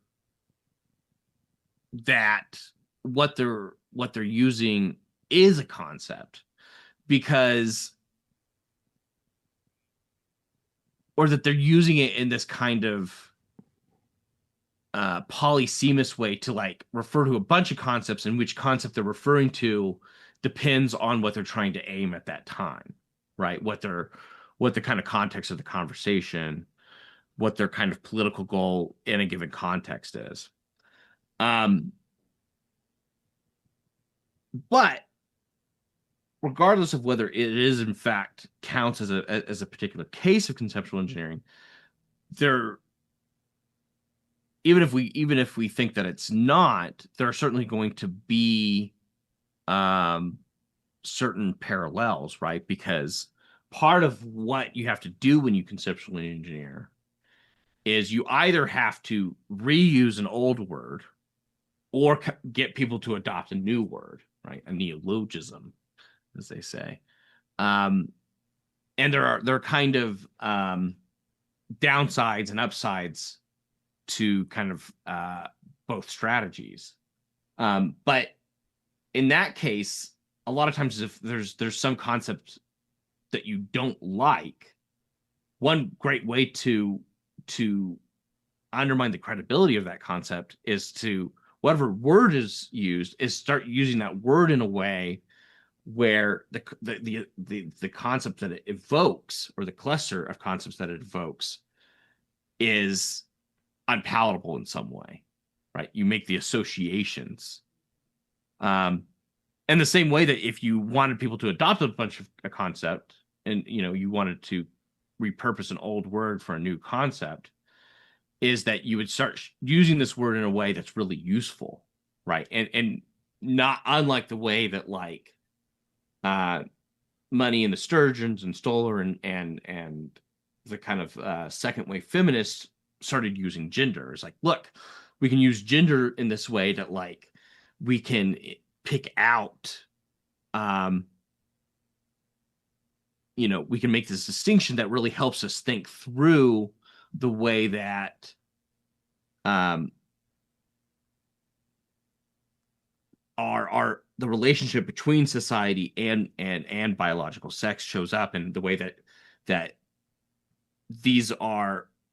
that what they're using is a concept, because, or that they're using it in this kind of polysemous way to like refer to a bunch of concepts, and which concept they're referring to depends on what they're trying to aim at that time, right? What the kind of context of the conversation, what their kind of political goal in a given context is. But regardless of whether it is in fact counts as a particular case of conceptual engineering, even if we think that it's not, there are certainly going to be certain parallels, right? Because part of what you have to do when you conceptually engineer is you either have to reuse an old word or get people to adopt a new word, right? A neologism, as they say. And there are kind of downsides and upsides to kind of both strategies. But in that case, a lot of times if there's some concept that you don't like, one great way to undermine the credibility of that concept is to, whatever word is used, is start using that word in a way where the concept that it evokes, or the cluster of concepts that it evokes, is unpalatable in some way, right? You make the associations. And the same way that if you wanted people to adopt a bunch of a concept, and you wanted to repurpose an old word for a new concept, is that you would start using this word in a way that's really useful, right? And not unlike the way that like Money and the Sturgeons and Stoller and the kind of second wave feminists started using gender. It's like, look, we can use gender in this way that like we can pick out we can make this distinction that really helps us think through the way that the relationship between society and biological sex shows up, and the way that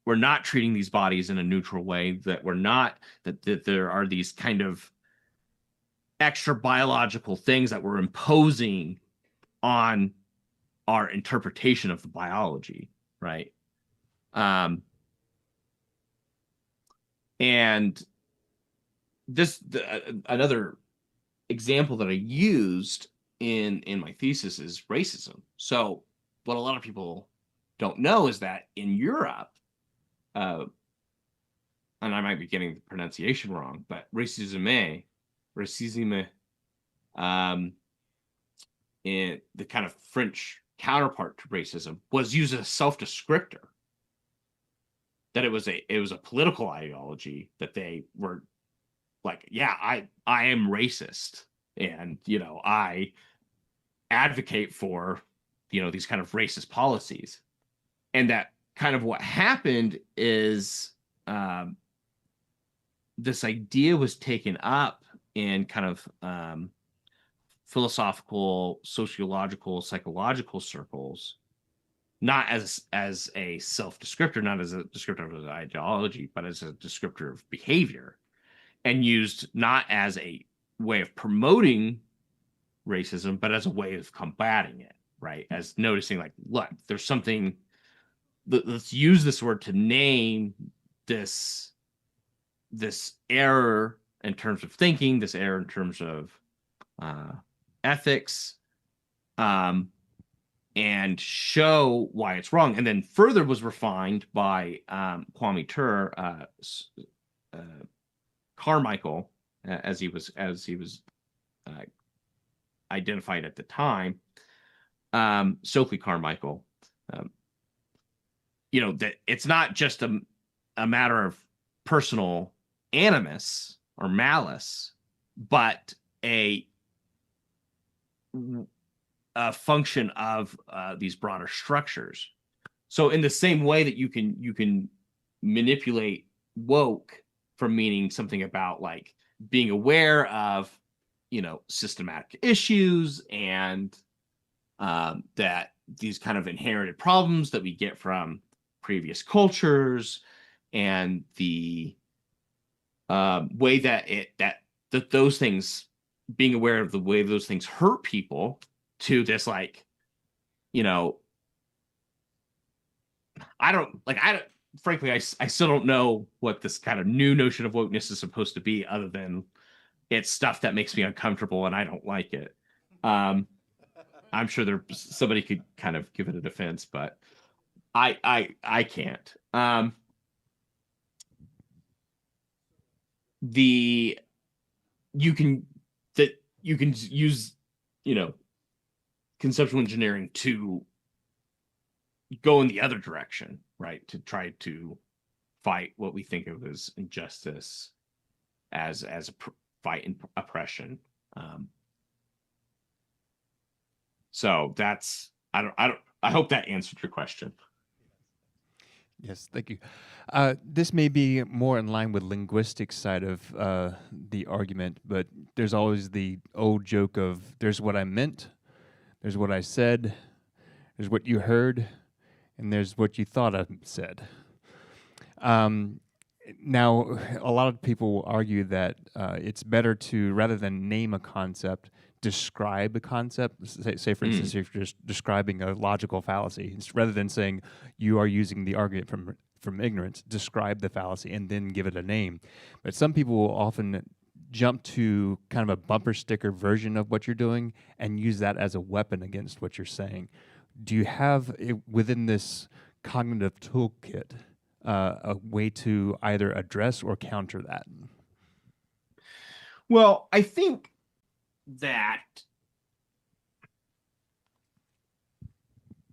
we're not treating these bodies in a neutral way, that we're not that there are these kind of extra biological things that we're imposing on our interpretation of the biology, right? And another example that I used in my thesis is racism. So what a lot of people don't know is that in Europe, and I might be getting the pronunciation wrong, but racism, in the kind of French counterpart to racism, was used as a self-descriptor. That it was a political ideology, that they were like, yeah, I am racist, and I advocate for these kind of racist policies. And that kind of what happened is this idea was taken up in kind of philosophical, sociological, psychological circles, not as a self-descriptor, not as a descriptor of ideology, but as a descriptor of behavior, and used not as a way of promoting racism, but as a way of combating it, right? As noticing, like, look, there's something, let's use this word to name this error in terms of thinking, this error in terms of ethics, and show why it's wrong. And then further was refined by Kwame Ture, Carmichael, as he was identified at the time, Stokely Carmichael. That it's not just a matter of personal animus or malice, but a function of these broader structures. So in the same way that you can manipulate woke from meaning something about like being aware of systematic issues and that these kind of inherited problems that we get from previous cultures and the way that those things, being aware of the way those things hurt people, to this like, frankly, I still don't know what this kind of new notion of wokeness is supposed to be, other than it's stuff that makes me uncomfortable and I don't like it. I'm sure somebody could kind of give it a defense, but I can't. You can use conceptual engineering to go in the other direction, right? To try to fight what we think of as injustice, as a fight in oppression. So that's I hope that answered your question. Yes, thank you. This may be more in line with linguistics side of the argument, but there's always the old joke of there's what I meant, there's what I said, there's what you heard, and there's what you thought I said. Now, a lot of people will argue that it's better to, rather than name a concept, describe a concept. Say for instance, if you're just describing a logical fallacy, rather than saying you are using the argument from ignorance, describe the fallacy and then give it a name. But some people will often jump to kind of a bumper sticker version of what you're doing and use that as a weapon against what you're saying. Do you have within this cognitive toolkit a way to either address or counter that? Well, I think that,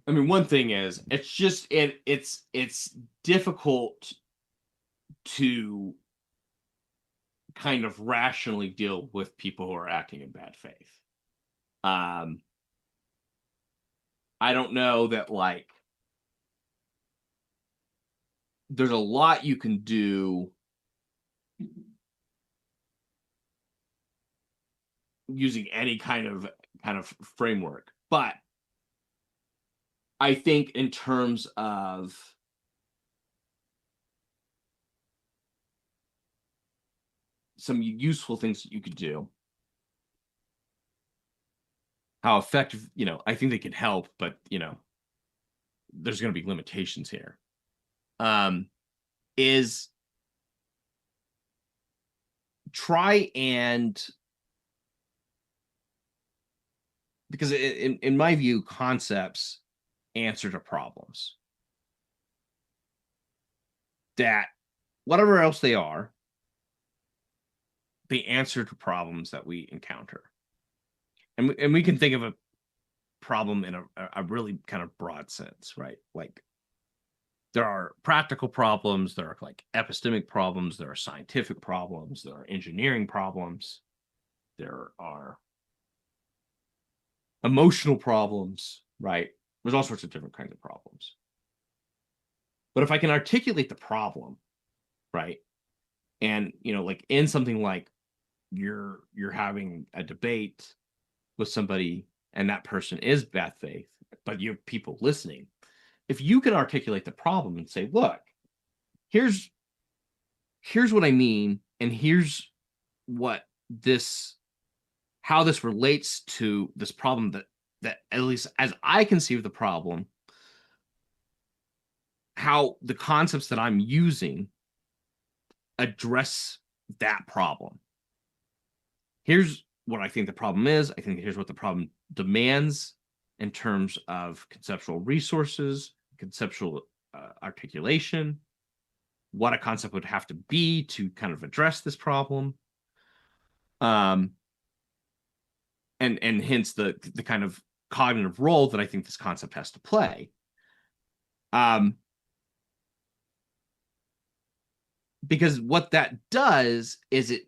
one thing is it's difficult to kind of rationally deal with people who are acting in bad faith. I don't know that there's a lot you can do using any kind of framework, but I think in terms of some useful things that you could do, how effective, I think they can help, but there's going to be limitations here. Is try and, because in my view, concepts answer to problems that, whatever else they are, they answer to problems that we encounter. And we can think of a problem in a really kind of broad sense, right? Like, there are practical problems, there are like epistemic problems, there are scientific problems, there are engineering problems, there are emotional problems, right? There's all sorts of different kinds of problems. But if I can articulate the problem, right? And, like in something like you're having a debate with somebody and that person is bad faith, but you have people listening. If you can articulate the problem and say, look, here's what I mean, and here's how this relates to this problem that at least as I conceive the problem, how the concepts that I'm using address that problem. Here's what I think the problem is. I think here's what the problem demands in terms of conceptual resources, conceptual articulation, what a concept would have to be to kind of address this problem. And hence the kind of cognitive role that I think this concept has to play. Because what that does is it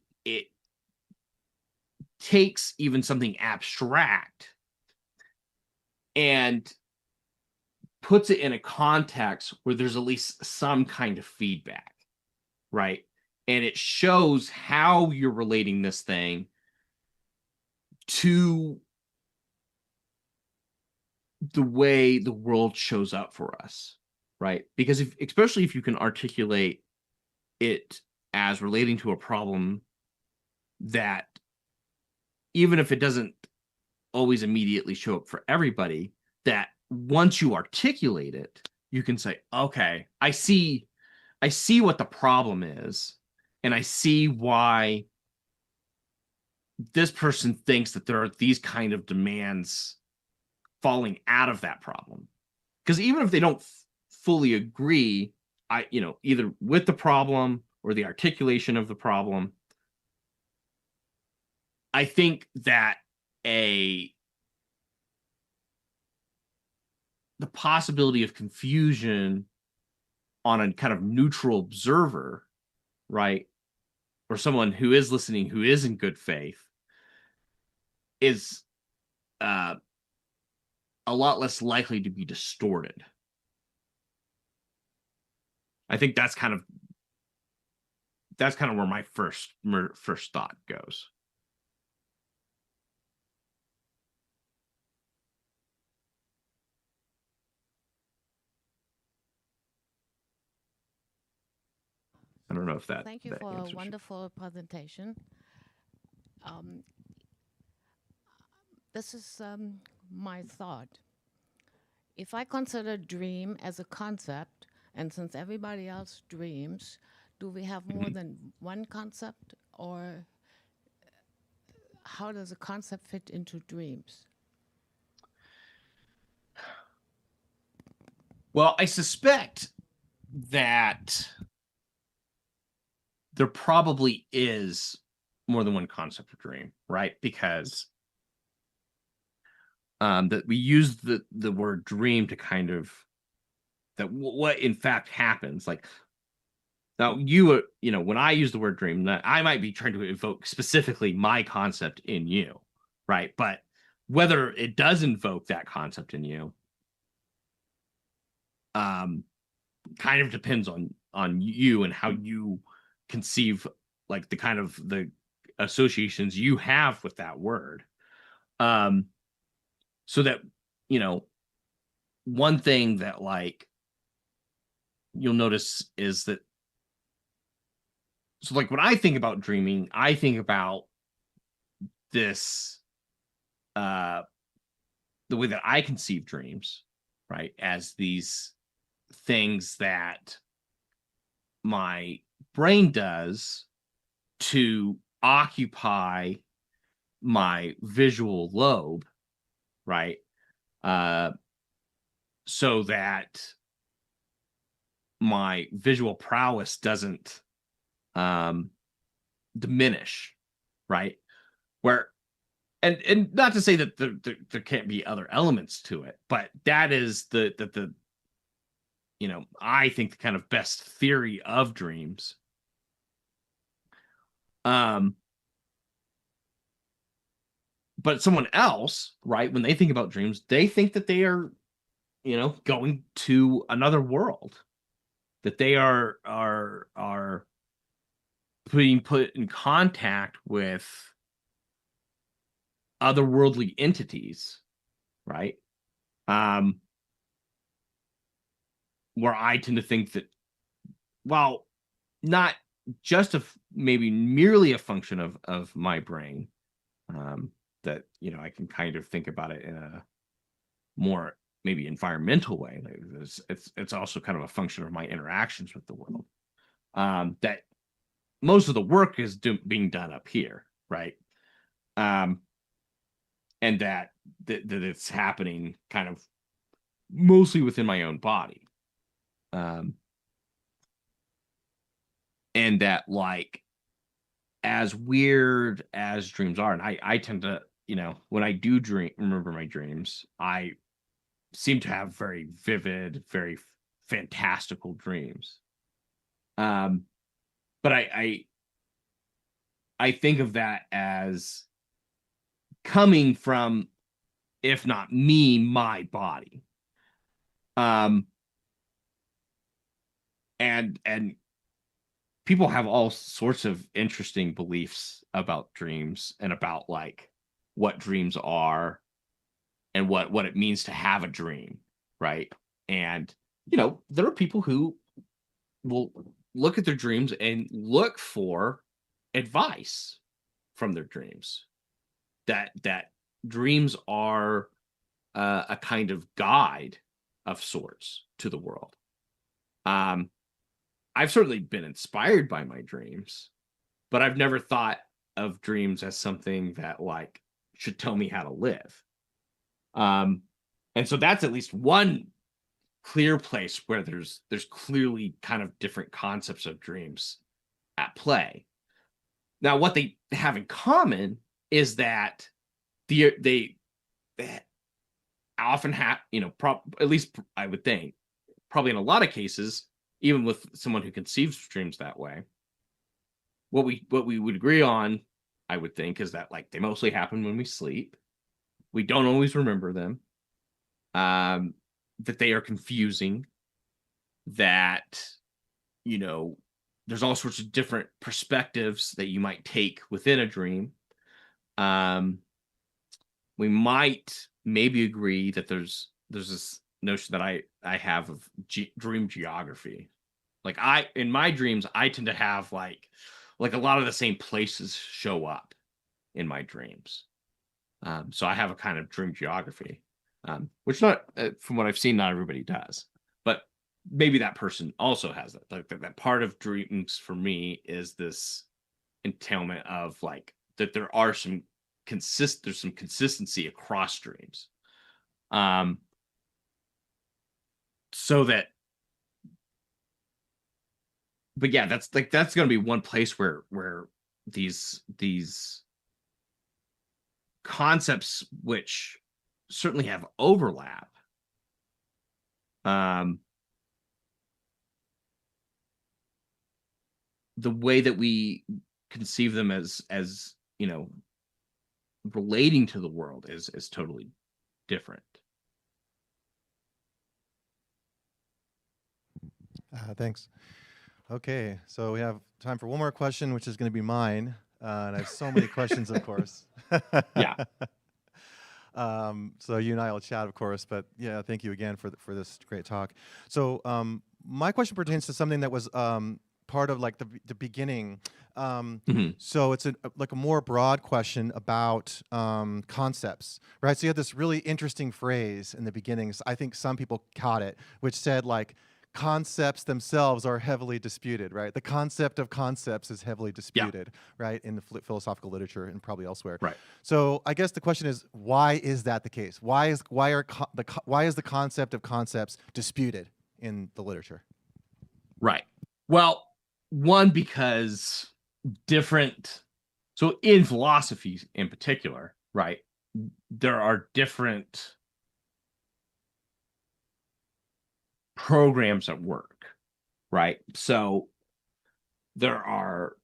takes even something abstract and puts it in a context where there's at least some kind of feedback, right? And it shows how you're relating this thing to the way the world shows up for us, right? Because especially if you can articulate it as relating to a problem that, even if it doesn't always immediately show up for everybody, that once you articulate it, you can say, okay, I see what the problem is, and I see why this person thinks that there are these kind of demands falling out of that problem. Because even if they don't fully agree, either with the problem or the articulation of the problem, I think that the possibility of confusion on a kind of neutral observer, right, or someone who is listening, who is in good faith, is a lot less likely to be distorted. I think that's kind of where my first thought goes. I don't know if that. Thank you that for a answers wonderful presentation. This is my thought. If I consider dream as a concept, and since everybody else dreams, do we have more than one concept, or how does a concept fit into dreams? Well, I suspect that there probably is more than one concept of dream, right? Because that we use the word dream to kind of what in fact happens. Like, now when I use the word dream, I might be trying to evoke specifically my concept in you, right? But whether it does invoke that concept in you, kind of depends on you and how you conceive, like, the kind of the associations you have with that word. So that, one thing that, like, you'll notice is that, so, like, when I think about dreaming, I think about this, the way that I conceive dreams, right, as these things that my brain does to occupy my visual lobe, right? So that my visual prowess doesn't diminish, right? Where, and not to say that there can't be other elements to it, but that is the I think the kind of best theory of dreams. But someone else, right, when they think about dreams, they think that they are, going to another world, that they are being put in contact with otherworldly entities, right? Where I tend to think that, well, not just maybe merely a function of my brain, that I can kind of think about it in a more maybe environmental way. Like, it's also kind of a function of my interactions with the world. That most of the work is being done up here, right? and that it's happening kind of mostly within my own body. And that, like, as weird as dreams are, and I tend to, when I do remember my dreams, I seem to have very vivid, very fantastical dreams. But I think of that as coming from, if not me, my body. And people have all sorts of interesting beliefs about dreams and about, like, what dreams are and what it means to have a dream, right? And there are people who will look at their dreams and look for advice from their dreams. That dreams are a kind of guide of sorts to the world. I've certainly been inspired by my dreams, but I've never thought of dreams as something that, like, should tell me how to live. And so that's at least one clear place where there's clearly kind of different concepts of dreams at play. Now, what they have in common is that they often have, at least I would think, probably in a lot of cases, even with someone who conceives dreams that way, what we would agree on, I would think, is that, like, they mostly happen when we sleep. We don't always remember them. That they are confusing. That, there's all sorts of different perspectives that you might take within a dream. We might maybe agree that there's this notion that I have of dream geography. Like, in my dreams, I tend to have like a lot of the same places show up in my dreams. So I have a kind of dream geography, which, not from what I've seen, not everybody does. But maybe that person also has that. Like, that part of dreams for me is this entailment of, like, that there are there's some consistency across dreams. So that, but yeah, that's going to be one place where these concepts, which certainly have overlap, the way that we conceive them as relating to the world is totally different. Thanks. Okay, so we have time for one more question, which is going to be mine. And I have so many questions, of course. Yeah. So you and I will chat, of course. But yeah, thank you again for this great talk. So my question pertains to something that was part of, like, the beginning. So it's like a more broad question about concepts, right? So you had this really interesting phrase in the beginning. I think some people caught it, which said, like, concepts themselves are heavily disputed, right? The concept of concepts is heavily disputed, right, in the philosophical literature and probably elsewhere. Right. So I guess the question is, why is that the case? Why is the concept of concepts disputed in the literature? Right. Well, one, because so in philosophy in particular, right, there are different programs at work, right? So there are,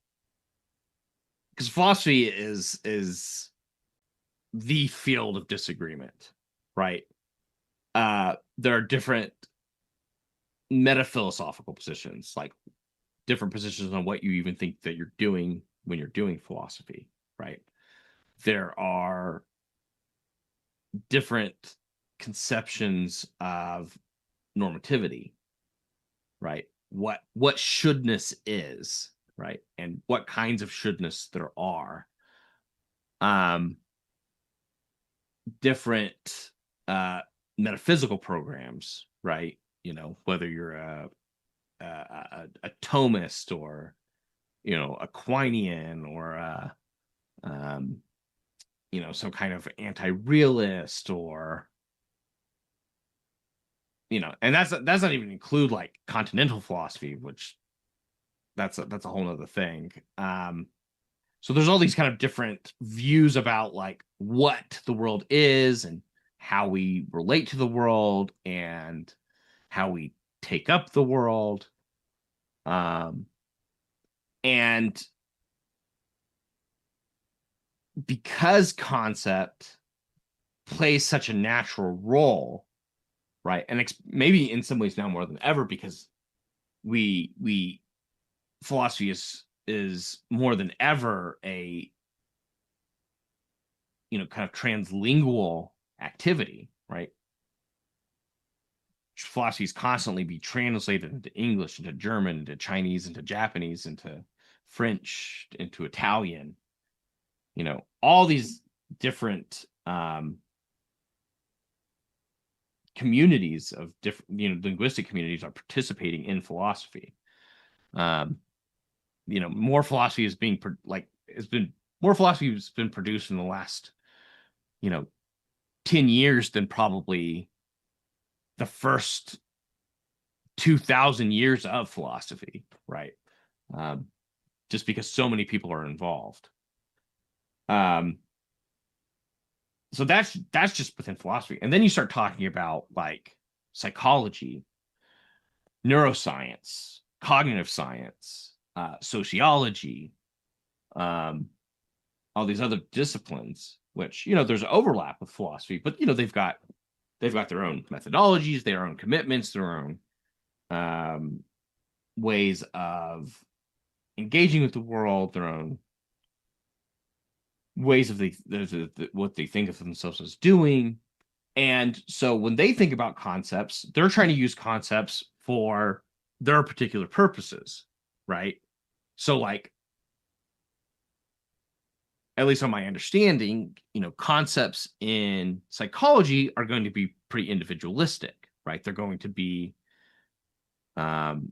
because philosophy is the field of disagreement, right? There are different metaphilosophical positions, like different positions on what you even think that you're doing when you're doing philosophy, right? There are different conceptions of normativity, right? What shouldness is, right? And what kinds of shouldness there are. Different metaphysical programs, right? Whether you're a Thomist or Aquinian or some kind of anti-realist, or and that's not even include like continental philosophy, which that's a whole nother thing. So there's all these kind of different views about like what the world is and how we relate to the world and how we take up the world. And because concept plays such a natural role, right? And maybe in some ways now more than ever, because we philosophy is more than ever a kind of translingual activity, right? Philosophy is constantly be translated into English, into German, into Chinese, into Japanese, into French, into Italian. All these different communities of different, linguistic communities are participating in philosophy. More philosophy is being more philosophy has been produced in the last 10 years than probably the first 2,000 years of philosophy, right? Just because so many people are involved. So that's just within philosophy. And then you start talking about like psychology, neuroscience, cognitive science, sociology, all these other disciplines, which there's overlap with philosophy, but they've got their own methodologies, their own commitments, their own ways of engaging with the world, their own ways of what they think of themselves as doing. And so when they think about concepts, they're trying to use concepts for their particular purposes, right? So like, at least on my understanding, concepts in psychology are going to be pretty individualistic, right? They're going to be about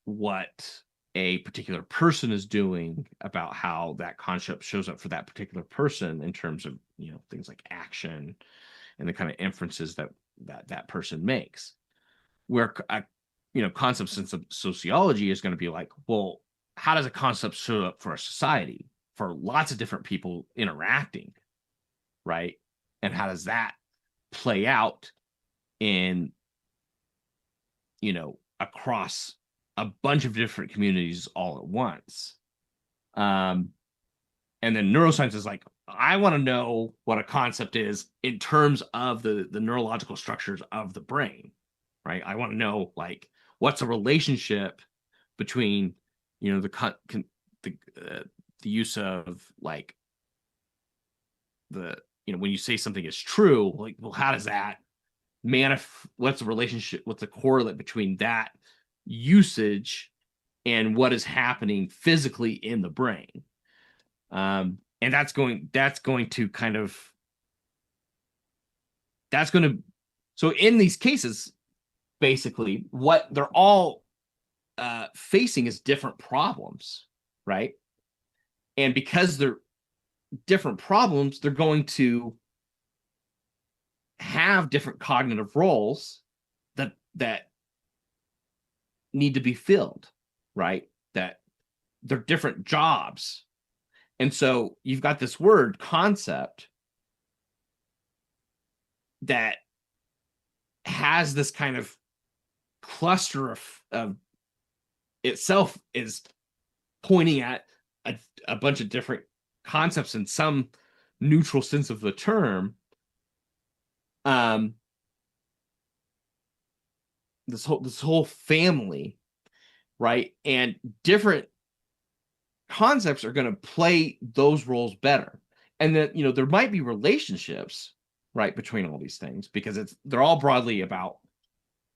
what a particular person is doing, about how that concept shows up for that particular person in terms of things like action and the kind of inferences that person makes. Where concepts in sociology is going to be like, well, how does a concept show up for a society, for lots of different people interacting, right? And how does that play out in across a bunch of different communities all at once? And then neuroscience is like, I want to know what a concept is in terms of the neurological structures of the brain, right? I want to know like what's a relationship between the use of like the when you say something is true, like, well, how does that what's the relationship, what's the correlate between that usage and what is happening physically in the brain? And that's going to kind of so in these cases, basically what they're all facing is different problems, right? And because they're different problems, they're going to have different cognitive roles that need to be filled, right? That they're different jobs. And so you've got this word concept that has this kind of cluster of itself is pointing at a bunch of different concepts in some neutral sense of the term. This whole family, right? And different concepts are going to play those roles better. And then there might be relationships, right, between all these things, because they're all broadly about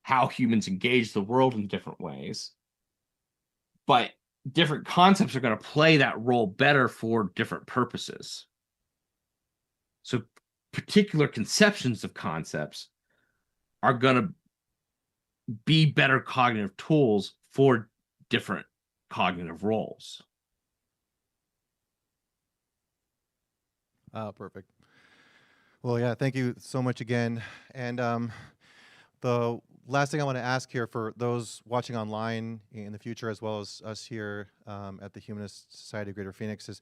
how humans engage the world in different ways. But different concepts are going to play that role better for different purposes. So particular conceptions of concepts are going to be better cognitive tools for different cognitive roles. Oh, perfect. Well, yeah, thank you so much again. And the last thing I want to ask here for those watching online in the future, as well as us here at the Humanist Society of Greater Phoenix, is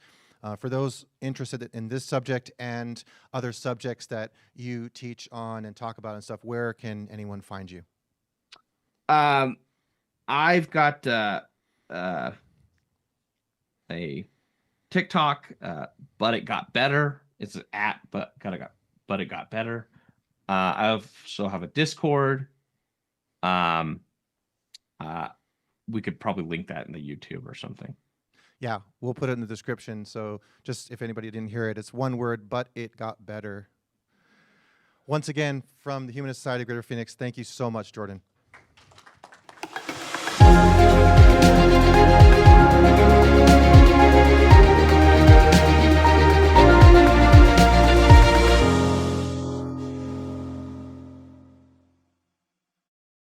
for those interested in this subject and other subjects that you teach on and talk about and stuff, where can anyone find you? I've got a TikTok, but it got better. It's at but it got better. I also have a Discord. Um, we could probably link that in the YouTube or something. Yeah, we'll put it in the description. So just if anybody didn't hear it, it's one word, but it got better. Once again, from the Humanist Society of Greater Phoenix, thank you so much, Jordan.